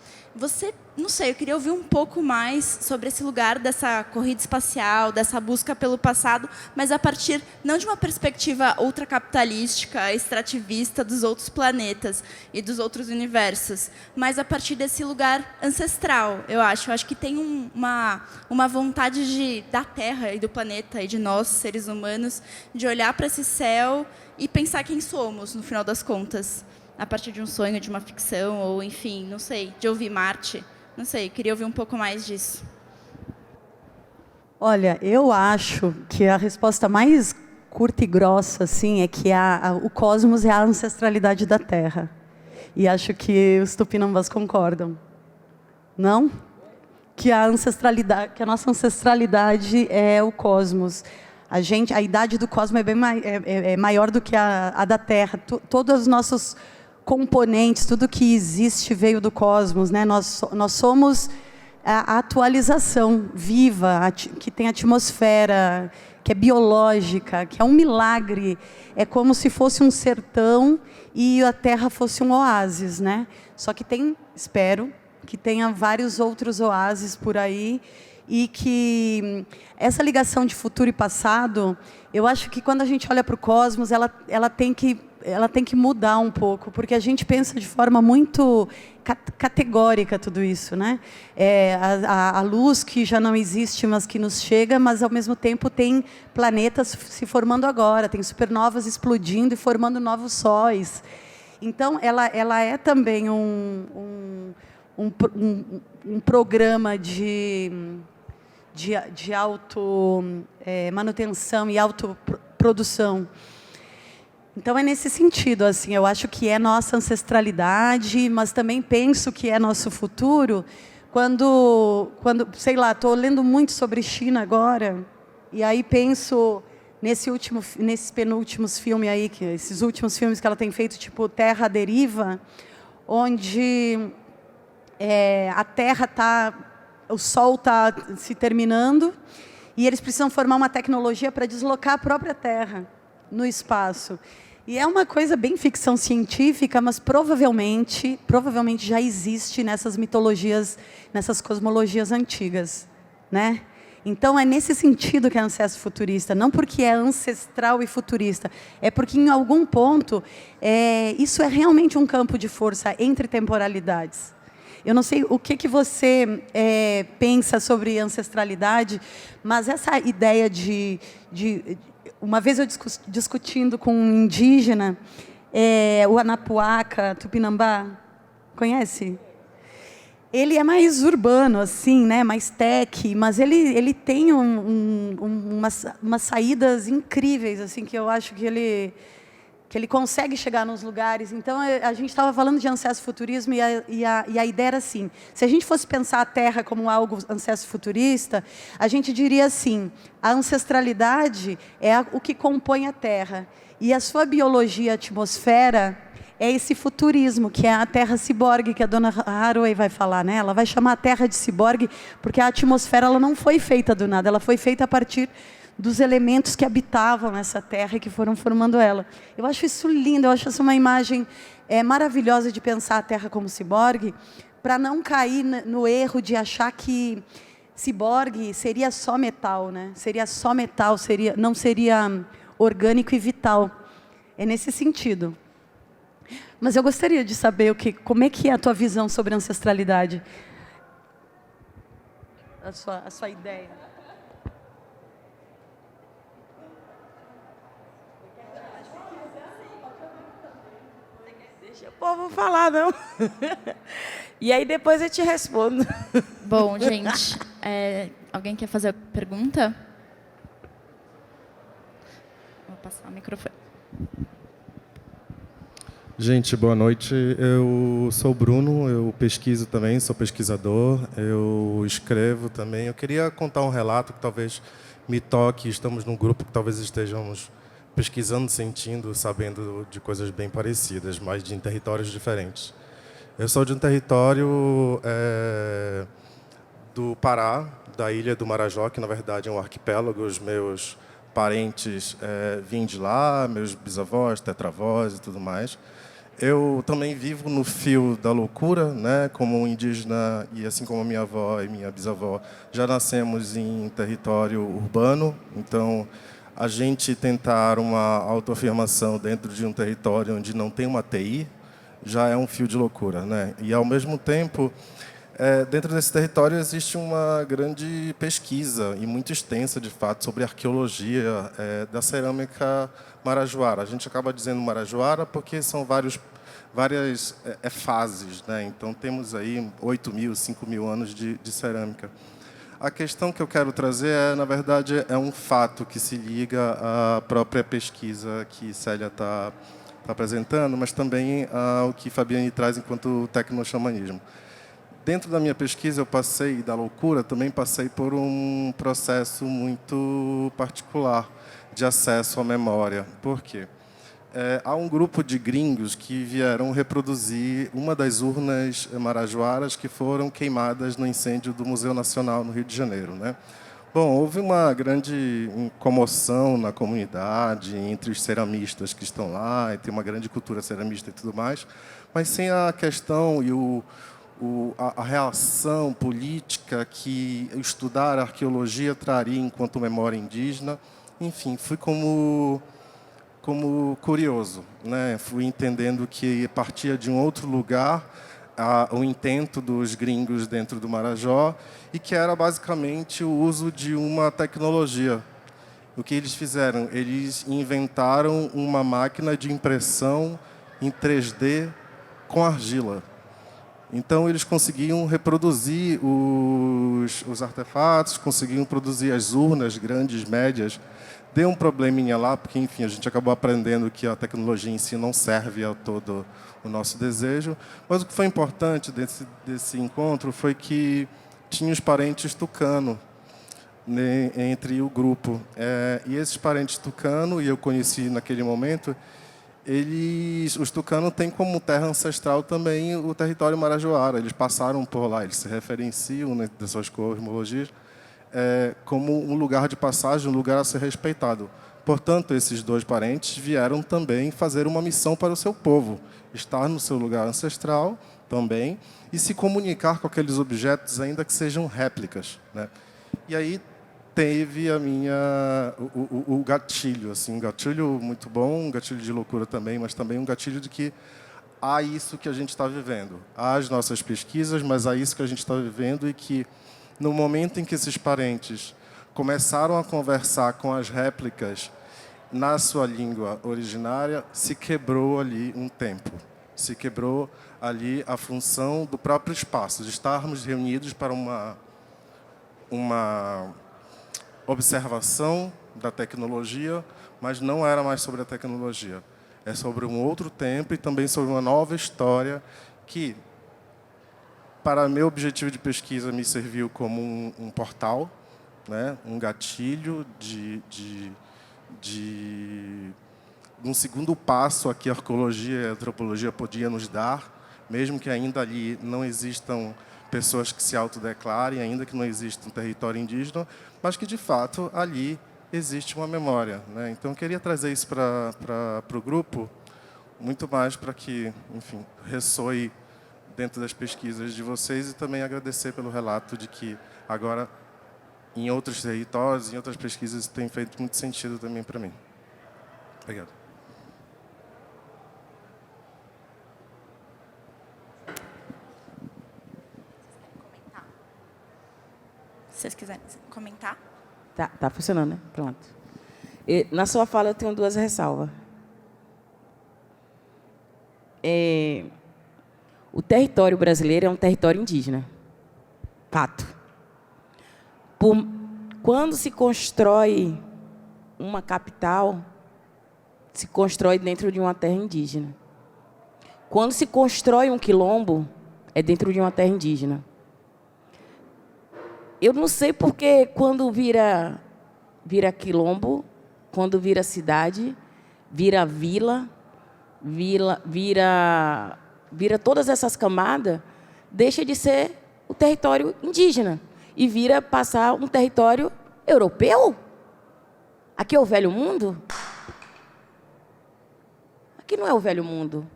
Não sei, eu queria ouvir um pouco mais sobre esse lugar dessa corrida espacial, dessa busca pelo passado, mas a partir não de uma perspectiva ultracapitalística, extrativista dos outros planetas e dos outros universos, mas a partir desse lugar ancestral, eu acho. Eu acho que tem uma vontade da Terra e do planeta e de nós, seres humanos, de olhar para esse céu e pensar quem somos, no final das contas. A partir de um sonho, de uma ficção, ou enfim, não sei, de ouvir Marte. Não sei, queria ouvir um pouco mais disso. Olha, eu acho que a resposta mais curta e grossa assim, é que o cosmos é a ancestralidade da Terra. E acho que os tupinambás concordam. Não? Que a nossa ancestralidade é o cosmos. A idade do cosmos é maior do que a da Terra. Todos os nossos componentes, tudo que existe veio do cosmos, né? Nós somos a atualização viva, que tem atmosfera, que é biológica, que é um milagre. É como se fosse um sertão e a Terra fosse um oásis, né? Só que espero que tenha vários outros oásis por aí e que essa ligação de futuro e passado, eu acho que quando a gente olha para o cosmos, ela tem que mudar um pouco, porque a gente pensa de forma muito categórica tudo isso, né? A luz que já não existe, mas que nos chega, mas ao mesmo tempo tem planetas se formando agora, tem supernovas explodindo e formando novos sóis. Então, ela é também um programa de manutenção e autoprodução. Então, é nesse sentido, assim, eu acho que é nossa ancestralidade, mas também penso que é nosso futuro, quando sei lá, estou lendo muito sobre China agora, e aí penso nesses penúltimos filmes aí, esses últimos filmes que ela tem feito, tipo Terra à Deriva, onde a Terra o Sol está se terminando, e eles precisam formar uma tecnologia para deslocar a própria Terra no espaço. E é uma coisa bem ficção científica, mas provavelmente já existe nessas mitologias, nessas cosmologias antigas, né? Então, é nesse sentido que é ancestro futurista, não porque é ancestral e futurista, é porque, em algum ponto, isso é realmente um campo de força entre temporalidades. Eu não sei o que você pensa sobre ancestralidade, mas essa ideia uma vez eu discutindo com um indígena, o Anapuaca, Tupinambá, conhece? Ele é mais urbano, assim, né? Mais tech, mas ele tem umas saídas incríveis, assim, que eu acho que ele consegue chegar nos lugares. Então, a gente estava falando de ancestro-futurismo e a ideia era assim, se a gente fosse pensar a Terra como algo ancestro-futurista, a gente diria assim, a ancestralidade é o que compõe a Terra. E a sua biologia, a atmosfera, é esse futurismo, que é a Terra ciborgue, que a dona Haraway vai falar, né? Ela vai chamar a Terra de ciborgue, porque a atmosfera ela não foi feita do nada, ela foi feita a partir dos elementos que habitavam nessa Terra e que foram formando ela. Eu acho isso lindo, eu acho isso uma imagem maravilhosa de pensar a Terra como ciborgue, para não cair no erro de achar que ciborgue seria só metal, né? Seria só metal, não seria orgânico e vital. É nesse sentido. Mas eu gostaria de saber como é que é a tua visão sobre a ancestralidade, a sua ideia. Deixa o povo falar, não. E aí depois eu te respondo. Bom, gente, alguém quer fazer pergunta? Vou passar o microfone. Gente, boa noite. Eu sou o Bruno, eu pesquiso também, sou pesquisador, eu escrevo também. Eu queria contar um relato que talvez me toque. Estamos num grupo que talvez estejamos pesquisando, sentindo, sabendo de coisas bem parecidas, mas de territórios diferentes. Eu sou de um território do Pará, da ilha do Marajó, que na verdade é um arquipélago. Os meus parentes vêm de lá, meus bisavós, tetravós e tudo mais. Eu também vivo no fio da loucura, né? Como um indígena, e assim como a minha avó e minha bisavó, já nascemos em território urbano. Então, a gente tentar uma autoafirmação dentro de um território onde não tem uma TI já é um fio de loucura, né? E, ao mesmo tempo, dentro desse território existe uma grande pesquisa, e muito extensa, de fato, sobre a arqueologia da cerâmica marajoara. A gente acaba dizendo marajoara porque são várias fases, né? Então, temos aí 8.000, 5.000 anos de cerâmica. A questão que eu quero trazer, na verdade, é um fato que se liga à própria pesquisa que Célia está apresentando, mas também ao que Fabiane traz enquanto tecnoxamanismo. Dentro da minha pesquisa, eu passei, da loucura, também passei por um processo muito particular de acesso à memória. Por quê? Há um grupo de gringos que vieram reproduzir uma das urnas marajoaras que foram queimadas no incêndio do Museu Nacional, no Rio de Janeiro, né? Bom, houve uma grande comoção na comunidade, entre os ceramistas que estão lá, e tem uma grande cultura ceramista e tudo mais, mas sem a questão e a reação política que estudar arqueologia traria enquanto memória indígena. Enfim, fui como curioso, né? Fui entendendo que partia de um outro lugar o intento dos gringos dentro do Marajó, e que era basicamente o uso de uma tecnologia. O que eles fizeram? Eles inventaram uma máquina de impressão em 3D com argila. Então, eles conseguiam reproduzir os artefatos, conseguiam produzir as urnas grandes, médias. Deu um probleminha lá, porque, enfim, a gente acabou aprendendo que a tecnologia em si não serve a todo o nosso desejo. Mas o que foi importante desse encontro foi que tinha os parentes tucano, né, entre o grupo. E esses parentes tucano, e eu conheci naquele momento, os tucanos têm como terra ancestral também o território marajoara. Eles passaram por lá, eles se referenciam, né, das suas cosmologias, como um lugar de passagem, um lugar a ser respeitado. Portanto, esses dois parentes vieram também fazer uma missão para o seu povo, estar no seu lugar ancestral também, e se comunicar com aqueles objetos, ainda que sejam réplicas, né? E aí teve o gatilho, assim, um gatilho muito bom, um gatilho de loucura também, mas também um gatilho de que há isso que a gente está vivendo. Há as nossas pesquisas, mas há isso que a gente está vivendo, e que, no momento em que esses parentes começaram a conversar com as réplicas na sua língua originária, se quebrou ali um tempo. Se quebrou ali a função do próprio espaço, de estarmos reunidos para uma observação da tecnologia, mas não era mais sobre a tecnologia. É sobre um outro tempo e também sobre uma nova história que, para meu objetivo de pesquisa, me serviu como um portal, né? Um gatilho de um segundo passo a que a arqueologia e a antropologia podiam nos dar, mesmo que ainda ali não existam pessoas que se autodeclarem, ainda que não exista um território indígena, mas que, de fato, ali existe uma memória, né? Então, eu queria trazer isso para o grupo, muito mais para que, enfim, ressoe dentro das pesquisas de vocês, e também agradecer pelo relato de que agora, em outros territórios, em outras pesquisas, tem feito muito sentido também para mim. Obrigado. Se vocês quiserem comentar. Tá funcionando, né? Pronto. Na sua fala, eu tenho duas ressalvas. o território brasileiro é um território indígena. Fato. Quando se constrói uma capital, se constrói dentro de uma terra indígena. Quando se constrói um quilombo, é dentro de uma terra indígena. Eu não sei porque quando vira quilombo, quando vira cidade, vira vila, vira todas essas camadas, deixa de ser o território indígena e vira passar um território europeu. Aqui é o velho mundo? Aqui não é o velho mundo.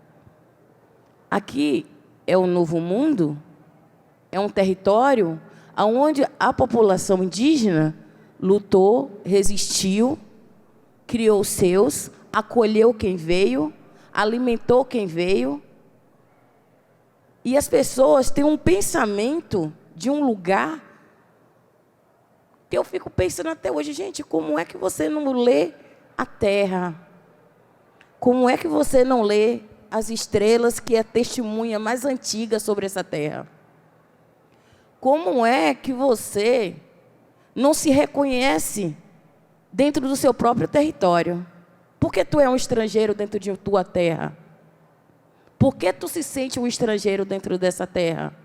Aqui é o novo mundo, é um território onde a população indígena lutou, resistiu, criou os seus, acolheu quem veio, alimentou quem veio. E as pessoas têm um pensamento de um lugar que eu fico pensando até hoje, gente, como é que você não lê a terra? Como é que você não lê as estrelas, que é a testemunha mais antiga sobre essa terra? Como é que você não se reconhece dentro do seu próprio território? Por que tu é um estrangeiro dentro de tua terra? Por que tu se sente um estrangeiro dentro dessa terra?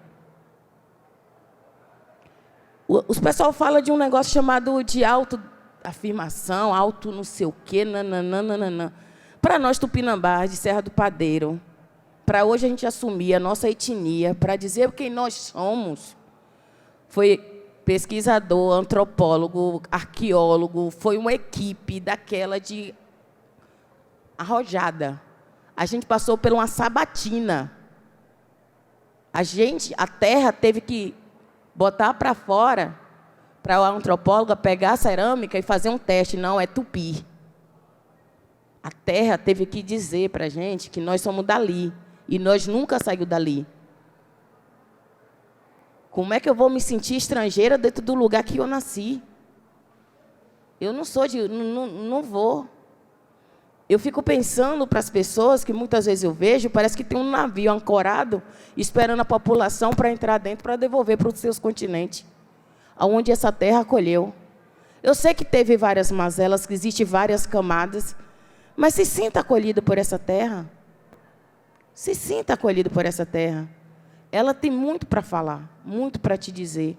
Os pessoal fala de um negócio chamado de autoafirmação, auto não sei o quê, nananana. Para nós tupinambás de Serra do Padeiro, para hoje a gente assumir a nossa etnia, para dizer quem nós somos, foi pesquisador, antropólogo, arqueólogo, foi uma equipe daquela de arrojada. A gente passou por uma sabatina. A terra teve que botar para fora, para a antropóloga pegar a cerâmica e fazer um teste. Não, é tupi. A terra teve que dizer para a gente que nós somos dali. E nós nunca saímos dali. Como é que eu vou me sentir estrangeira dentro do lugar que eu nasci? Eu não sou de... Não vou. Eu fico pensando para as pessoas, que muitas vezes eu vejo, parece que tem um navio ancorado, esperando a população para entrar dentro, para devolver para os seus continentes, aonde essa terra acolheu. Eu sei que teve várias mazelas, que existem várias camadas, mas se sinta acolhido por essa terra. Se sinta acolhido por essa terra. Ela tem muito para falar, muito para te dizer.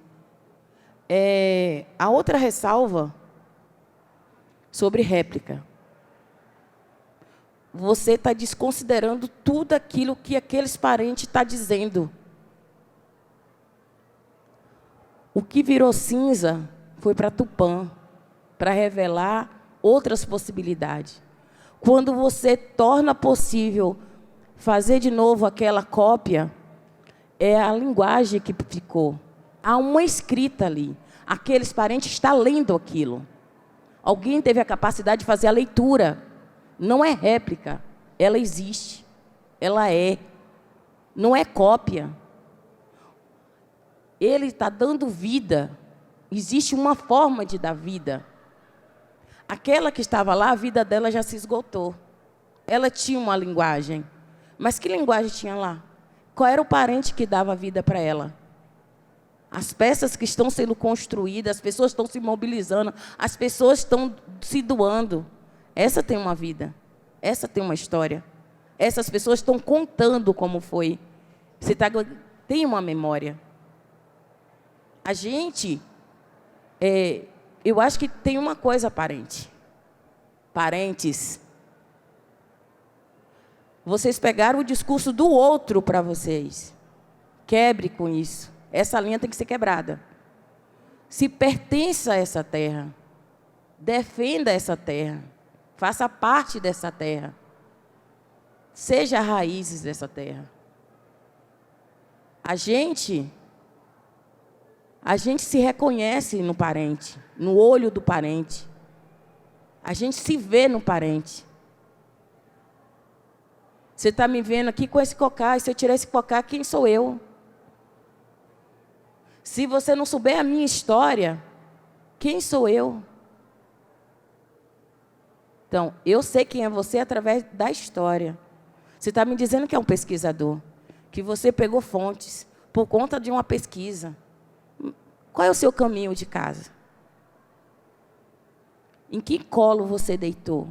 A outra ressalva sobre réplica. Você está desconsiderando tudo aquilo que aqueles parentes estão dizendo. O que virou cinza foi para Tupã, para revelar outras possibilidades. Quando você torna possível fazer de novo aquela cópia, é a linguagem que ficou. Há uma escrita ali. Aqueles parentes estão lendo aquilo. Alguém teve a capacidade de fazer a leitura. Não é réplica. Ela existe. Ela é. Não é cópia. Ele está dando vida. Existe uma forma de dar vida. Aquela que estava lá, a vida dela já se esgotou. Ela tinha uma linguagem. Mas que linguagem tinha lá? Qual era o parente que dava vida para ela? As peças que estão sendo construídas, as pessoas estão se mobilizando, as pessoas estão se doando. Essa tem uma vida. Essa tem uma história. Essas pessoas estão contando como foi. Tem uma memória. A gente... eu acho que tem uma coisa aparente. Parentes. Vocês pegaram o discurso do outro para vocês. Quebre com isso. Essa linha tem que ser quebrada. Se pertença a essa terra. Defenda essa terra. Faça parte dessa terra. Seja raízes dessa terra. A gente se reconhece no parente, no olho do parente. A gente se vê no parente. Você está me vendo aqui com esse cocá, e se eu tirar esse cocá, quem sou eu? Se você não souber a minha história, quem sou eu? Então, eu sei quem é você através da história. Você está me dizendo que é um pesquisador, que você pegou fontes por conta de uma pesquisa. Qual é o seu caminho de casa? Em que colo você deitou?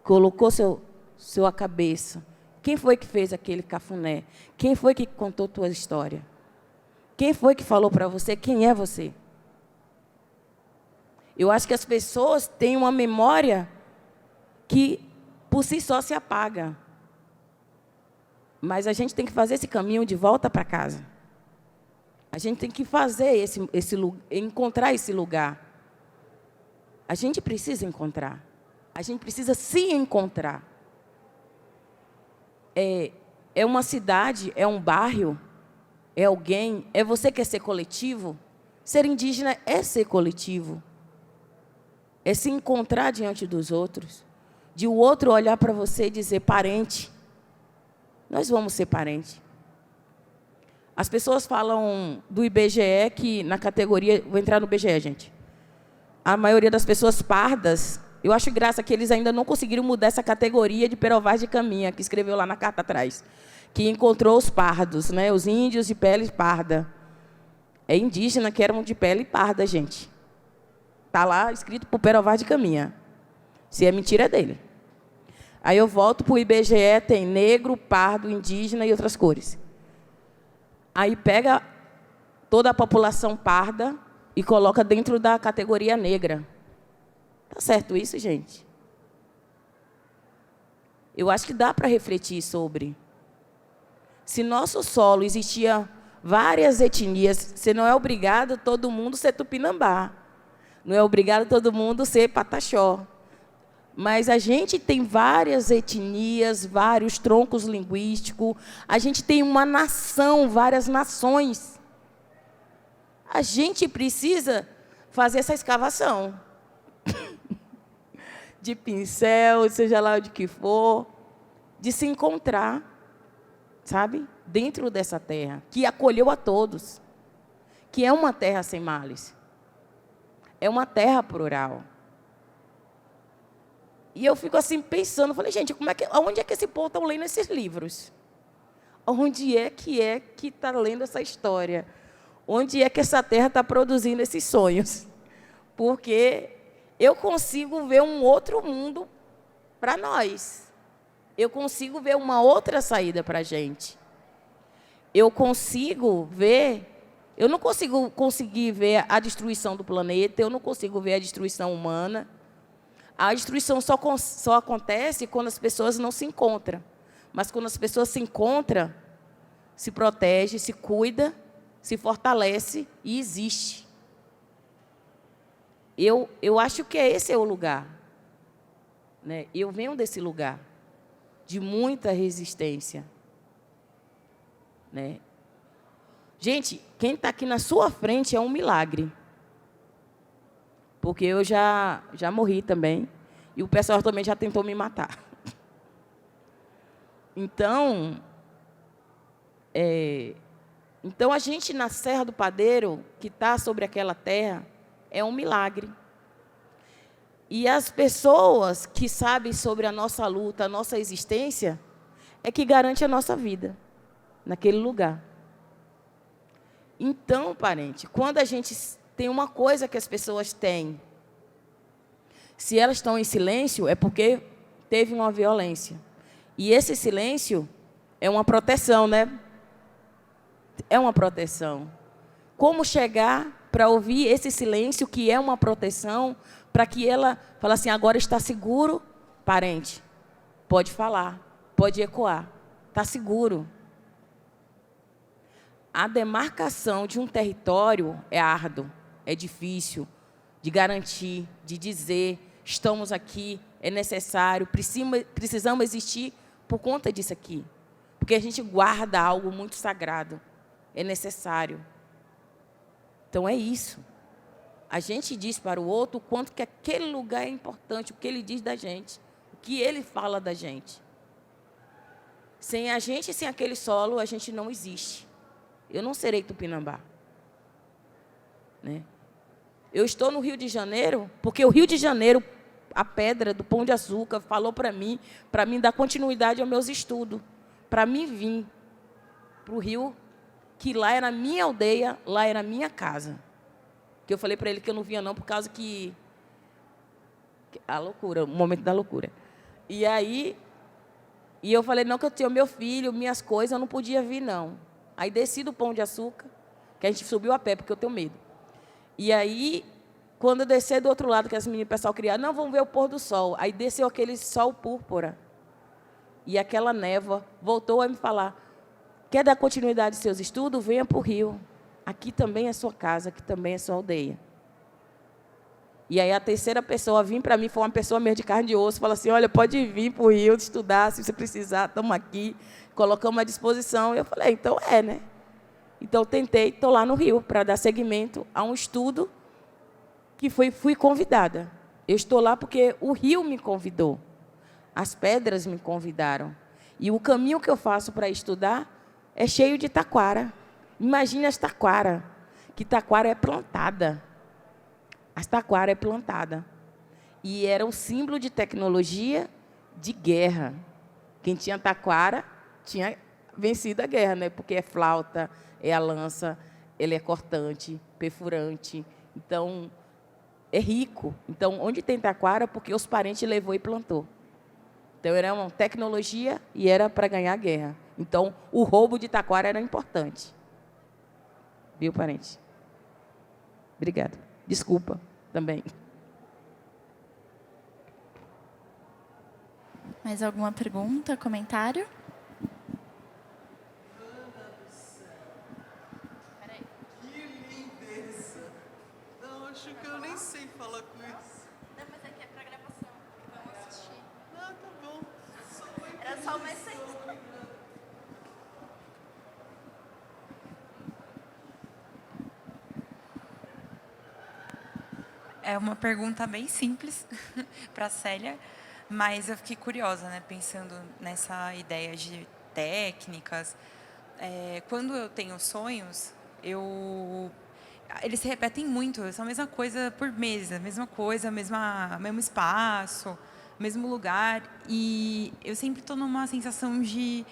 Colocou sua cabeça? Quem foi que fez aquele cafuné? Quem foi que contou tua história? Quem foi que falou para você quem é você? Eu acho que as pessoas têm uma memória que, por si só, se apaga. Mas a gente tem que fazer esse caminho de volta para casa. A gente tem que fazer encontrar esse lugar. A gente precisa encontrar. A gente precisa se encontrar. É uma cidade, é um bairro, é alguém, é você que quer ser coletivo. Ser indígena é ser coletivo. É se encontrar diante dos outros. De o outro olhar para você e dizer, parente, nós vamos ser parente. As pessoas falam do IBGE que na categoria... Vou entrar no IBGE, gente. A maioria das pessoas pardas, eu acho graça que eles ainda não conseguiram mudar essa categoria de Perovaz de Caminha, que escreveu lá na carta atrás, que encontrou os pardos, né, os índios de pele parda. É indígena que eram de pele parda, gente. Está lá escrito por Perovaz de Caminha. Se é mentira, é dele. Aí eu volto para o IBGE, tem negro, pardo, indígena e outras cores. Aí pega toda a população parda e coloca dentro da categoria negra. Tá certo isso, gente? Eu acho que dá para refletir sobre. Se nosso solo existia várias etnias, você não é obrigado todo mundo ser tupinambá. Não é obrigado todo mundo ser pataxó. Mas a gente tem várias etnias, vários troncos linguísticos. A gente tem uma nação, várias nações. A gente precisa fazer essa escavação. De pincel, seja lá onde que for, de se encontrar, sabe? Dentro dessa terra, que acolheu a todos, que é uma terra sem males. É uma terra plural. E eu fico assim pensando, falei, gente, onde é que esse povo está lendo esses livros? Onde é que está lendo essa história? Onde é que essa terra está produzindo esses sonhos? Porque eu consigo ver um outro mundo para nós. Eu consigo ver uma outra saída para a gente. Eu consigo ver... Eu não conseguir ver a destruição do planeta, eu não consigo ver a destruição humana. A destruição só acontece quando as pessoas não se encontram. Mas quando as pessoas se encontram, se protege, se cuida, se fortalece e existe. Eu acho que esse é o lugar. Né? Eu venho desse lugar, de muita resistência. Né? Gente, quem está aqui na sua frente é um milagre. Porque eu já morri também. E o pessoal também já tentou me matar. Então, a gente na Serra do Padeiro, que está sobre aquela terra, é um milagre. E as pessoas que sabem sobre a nossa luta, a nossa existência, é que garante a nossa vida naquele lugar. Então, parente, quando a gente tem uma coisa que as pessoas têm, se elas estão em silêncio, é porque teve uma violência. E esse silêncio é uma proteção, né? É uma proteção. Como chegar para ouvir esse silêncio, que é uma proteção, para que ela fale assim, agora está seguro, parente, pode falar, pode ecoar, está seguro. A demarcação de um território é árduo, é difícil de garantir, de dizer, estamos aqui, é necessário, precisamos existir por conta disso aqui. Porque a gente guarda algo muito sagrado, é necessário. Então, é isso. A gente diz para o outro o quanto que aquele lugar é importante, o que ele diz da gente, o que ele fala da gente. Sem a gente, sem aquele solo, a gente não existe. Eu não serei tupinambá. Né? Eu estou no Rio de Janeiro, porque o Rio de Janeiro a pedra do Pão de Açúcar, falou para mim dar continuidade aos meus estudos, para mim vir para o Rio, que lá era a minha aldeia, lá era a minha casa. Que eu falei para ele que eu não vinha não, por causa que a loucura, o momento da loucura. E aí, eu falei, não, que eu tenho meu filho, minhas coisas, eu não podia vir, não. Aí desci do Pão de Açúcar, que a gente subiu a pé, porque eu tenho medo. E aí, quando eu descer do outro lado, que as meninas, o pessoal criaram, não, vamos ver o pôr do sol. Aí desceu aquele sol púrpura. E aquela névoa voltou a me falar, quer dar continuidade aos seus estudos? Venha para o Rio. Aqui também é sua casa, aqui também é sua aldeia. E aí a terceira pessoa a vir para mim, foi uma pessoa mesmo de carne e osso, falou assim, olha, pode vir para o Rio estudar, se você precisar, estamos aqui, colocamos à disposição. Eu falei, então né? Então tentei, estou lá no Rio para dar seguimento a um estudo que fui convidada. Eu estou lá porque o Rio me convidou, as pedras me convidaram. E o caminho que eu faço para estudar é cheio de taquara. Imagine as taquara, que taquara é plantada. As taquara é plantada. E era um símbolo de tecnologia de guerra. Quem tinha taquara tinha vencido a guerra, né? Porque é flauta, é a lança, ele é cortante, perfurante. Então, é rico. Então, onde tem taquara, porque os parentes levou e plantou. Então, era uma tecnologia e era para ganhar a guerra. Então, o roubo de taquara era importante. Viu, parente? Obrigada. Desculpa também. Mais alguma pergunta, comentário? Que lindeza! Não, acho que eu nem sei falar com isso. Não, mas aqui é pra gravação. Vamos assistir. Ah, tá bom. Era só mais 6. É uma pergunta bem simples para a Célia, mas eu fiquei curiosa, né, pensando nessa ideia de técnicas. Quando eu tenho sonhos, eles se repetem muito, são a mesma coisa por meses, a mesma coisa, mesmo espaço, mesmo lugar, e eu sempre estou numa sensação de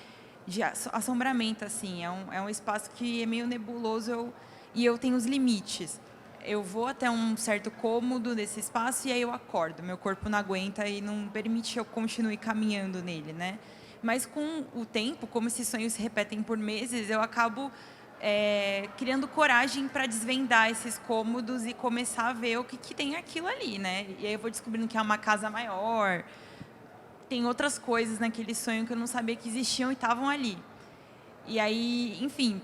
assombramento, assim, é um espaço que é meio nebuloso e eu tenho os limites. Eu vou até um certo cômodo desse espaço e aí eu acordo. Meu corpo não aguenta e não permite que eu continue caminhando nele, né? Mas com o tempo, como esses sonhos se repetem por meses, eu acabo criando coragem para desvendar esses cômodos e começar a ver o que tem aquilo ali, né? E aí eu vou descobrindo que é uma casa maior, tem outras coisas naquele sonho que eu não sabia que existiam e estavam ali. E aí, enfim,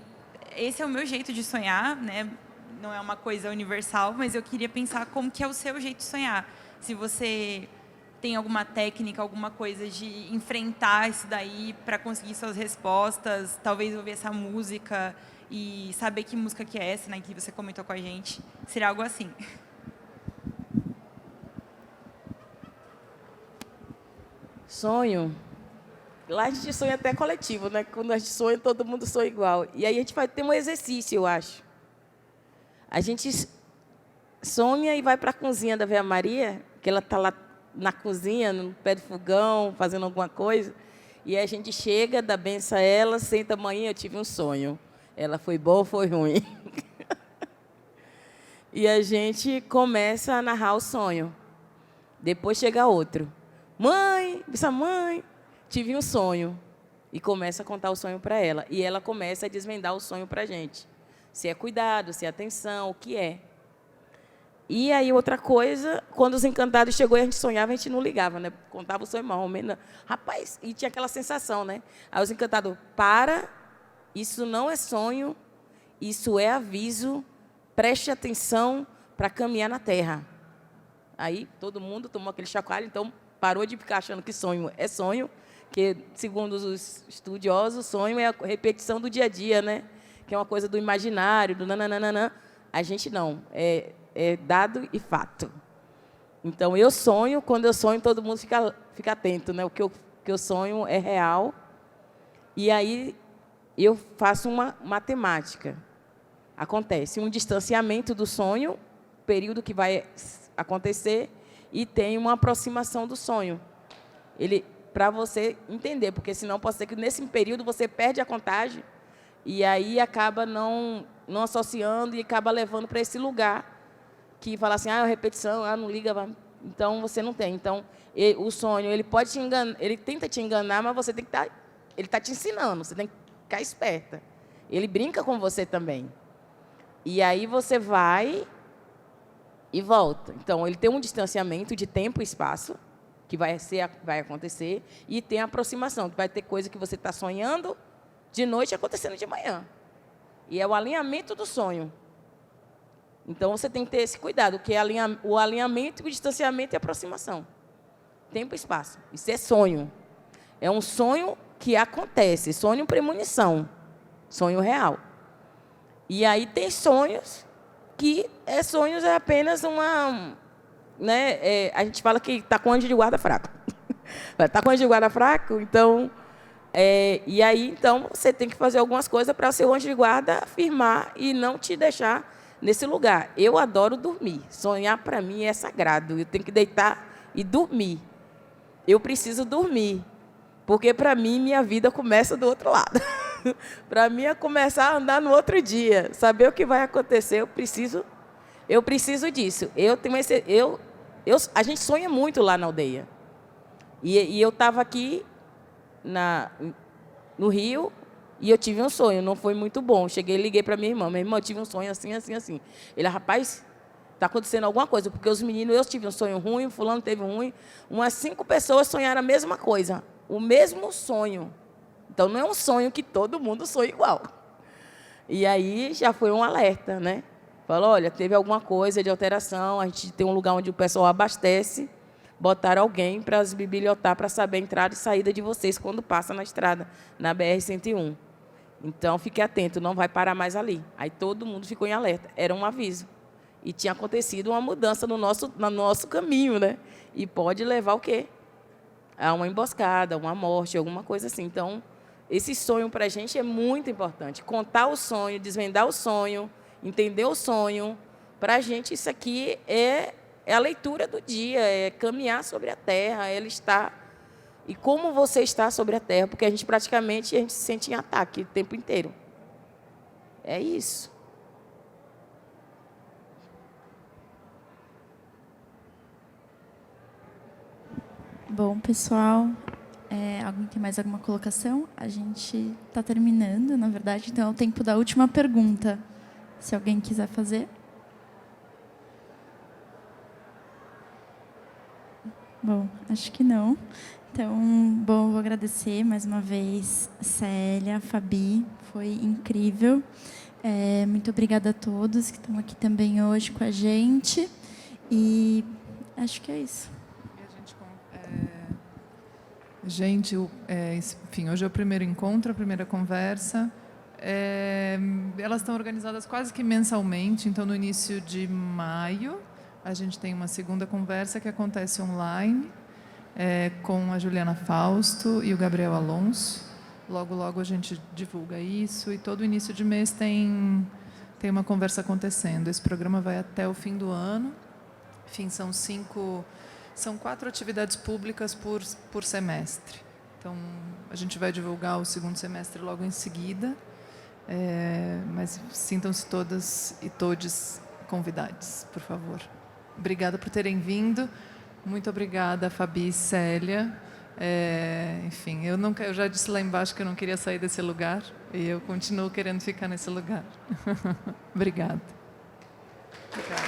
esse é o meu jeito de sonhar, né? Não é uma coisa universal, mas eu queria pensar como que é o seu jeito de sonhar. Se você tem alguma técnica, alguma coisa de enfrentar isso daí para conseguir suas respostas, talvez ouvir essa música e saber que música que é essa, né, que você comentou com a gente. Seria algo assim. Sonho. Lá a gente sonha até coletivo, né? Quando a gente sonha, todo mundo sonha igual. E aí a gente vai ter um exercício, eu acho. A gente sonha e vai para a cozinha da Ave Maria, que ela está lá na cozinha, no pé do fogão, fazendo alguma coisa. E aí a gente chega, dá benção a ela, senta, mãe, eu tive um sonho. Ela foi boa ou foi ruim? E a gente começa a narrar o sonho. Depois chega outro. Mãe, tive um sonho. E começa a contar o sonho para ela. E ela começa a desvendar o sonho para a gente. Se é cuidado, se é atenção, o que é. E aí, outra coisa, quando os encantados chegou e a gente sonhava, a gente não ligava, né? Contava o sonho mal, ou menos. Rapaz, e tinha aquela sensação, né? Aí os encantados, isso não é sonho, isso é aviso, preste atenção para caminhar na terra. Aí, todo mundo tomou aquele chacoalho, então parou de ficar achando que sonho é sonho, que, segundo os estudiosos, sonho é a repetição do dia a dia, né? Que é uma coisa do imaginário, do nananana. A gente não, é dado e fato. Então, eu sonho, quando eu sonho, todo mundo fica atento, né? O que eu sonho é real. E aí, eu faço uma matemática. Acontece um distanciamento do sonho, período que vai acontecer, e tem uma aproximação do sonho. Para você entender, porque senão pode ser que nesse período você perde a contagem e aí acaba não associando e acaba levando para esse lugar que fala assim, repetição, não liga, então você não tem. Então, o sonho, ele pode te enganar, ele tenta te enganar, mas você tem que estar, ele está te ensinando, você tem que ficar esperta. Ele brinca com você também. E aí você vai e volta. Então, ele tem um distanciamento de tempo e espaço, que vai acontecer, e tem a aproximação, que vai ter coisa que você está sonhando de noite acontecendo de manhã. E é o alinhamento do sonho. Então, você tem que ter esse cuidado, que é o alinhamento, o distanciamento e a aproximação. Tempo e espaço. Isso é sonho. É um sonho que acontece, sonho premonição, sonho real. E aí tem sonhos que sonhos é apenas uma... Né, a gente fala que está com anjo de guarda fraco. Está com anjo de guarda fraco, então... e aí, então, você tem que fazer algumas coisas para o seu anjo de guarda afirmar e não te deixar nesse lugar. Eu adoro dormir. Sonhar, para mim, é sagrado. Eu tenho que deitar e dormir. Eu preciso dormir. Porque, para mim, minha vida começa do outro lado. Para mim, é começar a andar no outro dia. Saber o que vai acontecer, eu preciso disso. A gente sonha muito lá na aldeia. E eu estava aqui no Rio e eu tive um sonho. Não foi muito bom. Cheguei e liguei para minha irmã. Minha irmã, eu tive um sonho assim, assim, assim. Ele, rapaz, está acontecendo alguma coisa. Porque os meninos, eu tive um sonho ruim, fulano teve um ruim. Umas 5 pessoas sonharam a mesma coisa. O mesmo sonho. Então, não é um sonho que todo mundo sonha igual. E aí, já foi um alerta, né? Falou, olha, teve alguma coisa de alteração, a gente tem um lugar onde o pessoal abastece, botaram alguém para as bibliotar, para saber a entrada e saída de vocês quando passa na estrada, na BR-101. Então, fique atento, não vai parar mais ali. Aí, todo mundo ficou em alerta. Era um aviso. E tinha acontecido uma mudança no nosso caminho, né? E pode levar o quê? A uma emboscada, uma morte, alguma coisa assim. Então, esse sonho para a gente é muito importante. Contar o sonho, desvendar o sonho, entender o sonho. Para a gente, isso aqui é a leitura do dia, é caminhar sobre a terra, ela está... E como você está sobre a terra, porque a gente praticamente se sente em ataque o tempo inteiro. É isso. Bom, pessoal, alguém tem mais alguma colocação? A gente está terminando, na verdade, então é o tempo da última pergunta. Se alguém quiser fazer. Bom, acho que não. Então, bom, vou agradecer mais uma vez Célia, Fabi, foi incrível. Muito obrigada a todos que estão aqui também hoje com a gente. E acho que é isso. Gente, enfim, hoje é o primeiro encontro, a primeira conversa. Elas estão organizadas quase que mensalmente, então no início de maio a gente tem uma segunda conversa que acontece online com a Juliana Fausto e o Gabriel Alonso. Logo, logo a gente divulga isso e todo início de mês tem uma conversa acontecendo. Esse programa vai até o fim do ano. Enfim, são 4 atividades públicas por semestre. Então, a gente vai divulgar o segundo semestre logo em seguida. Mas sintam-se todas e todes convidados, por favor. Obrigada por terem vindo. Muito obrigada, Fabi e Célia. Enfim, eu já disse lá embaixo que eu não queria sair desse lugar e eu continuo querendo ficar nesse lugar. Obrigada. Obrigada.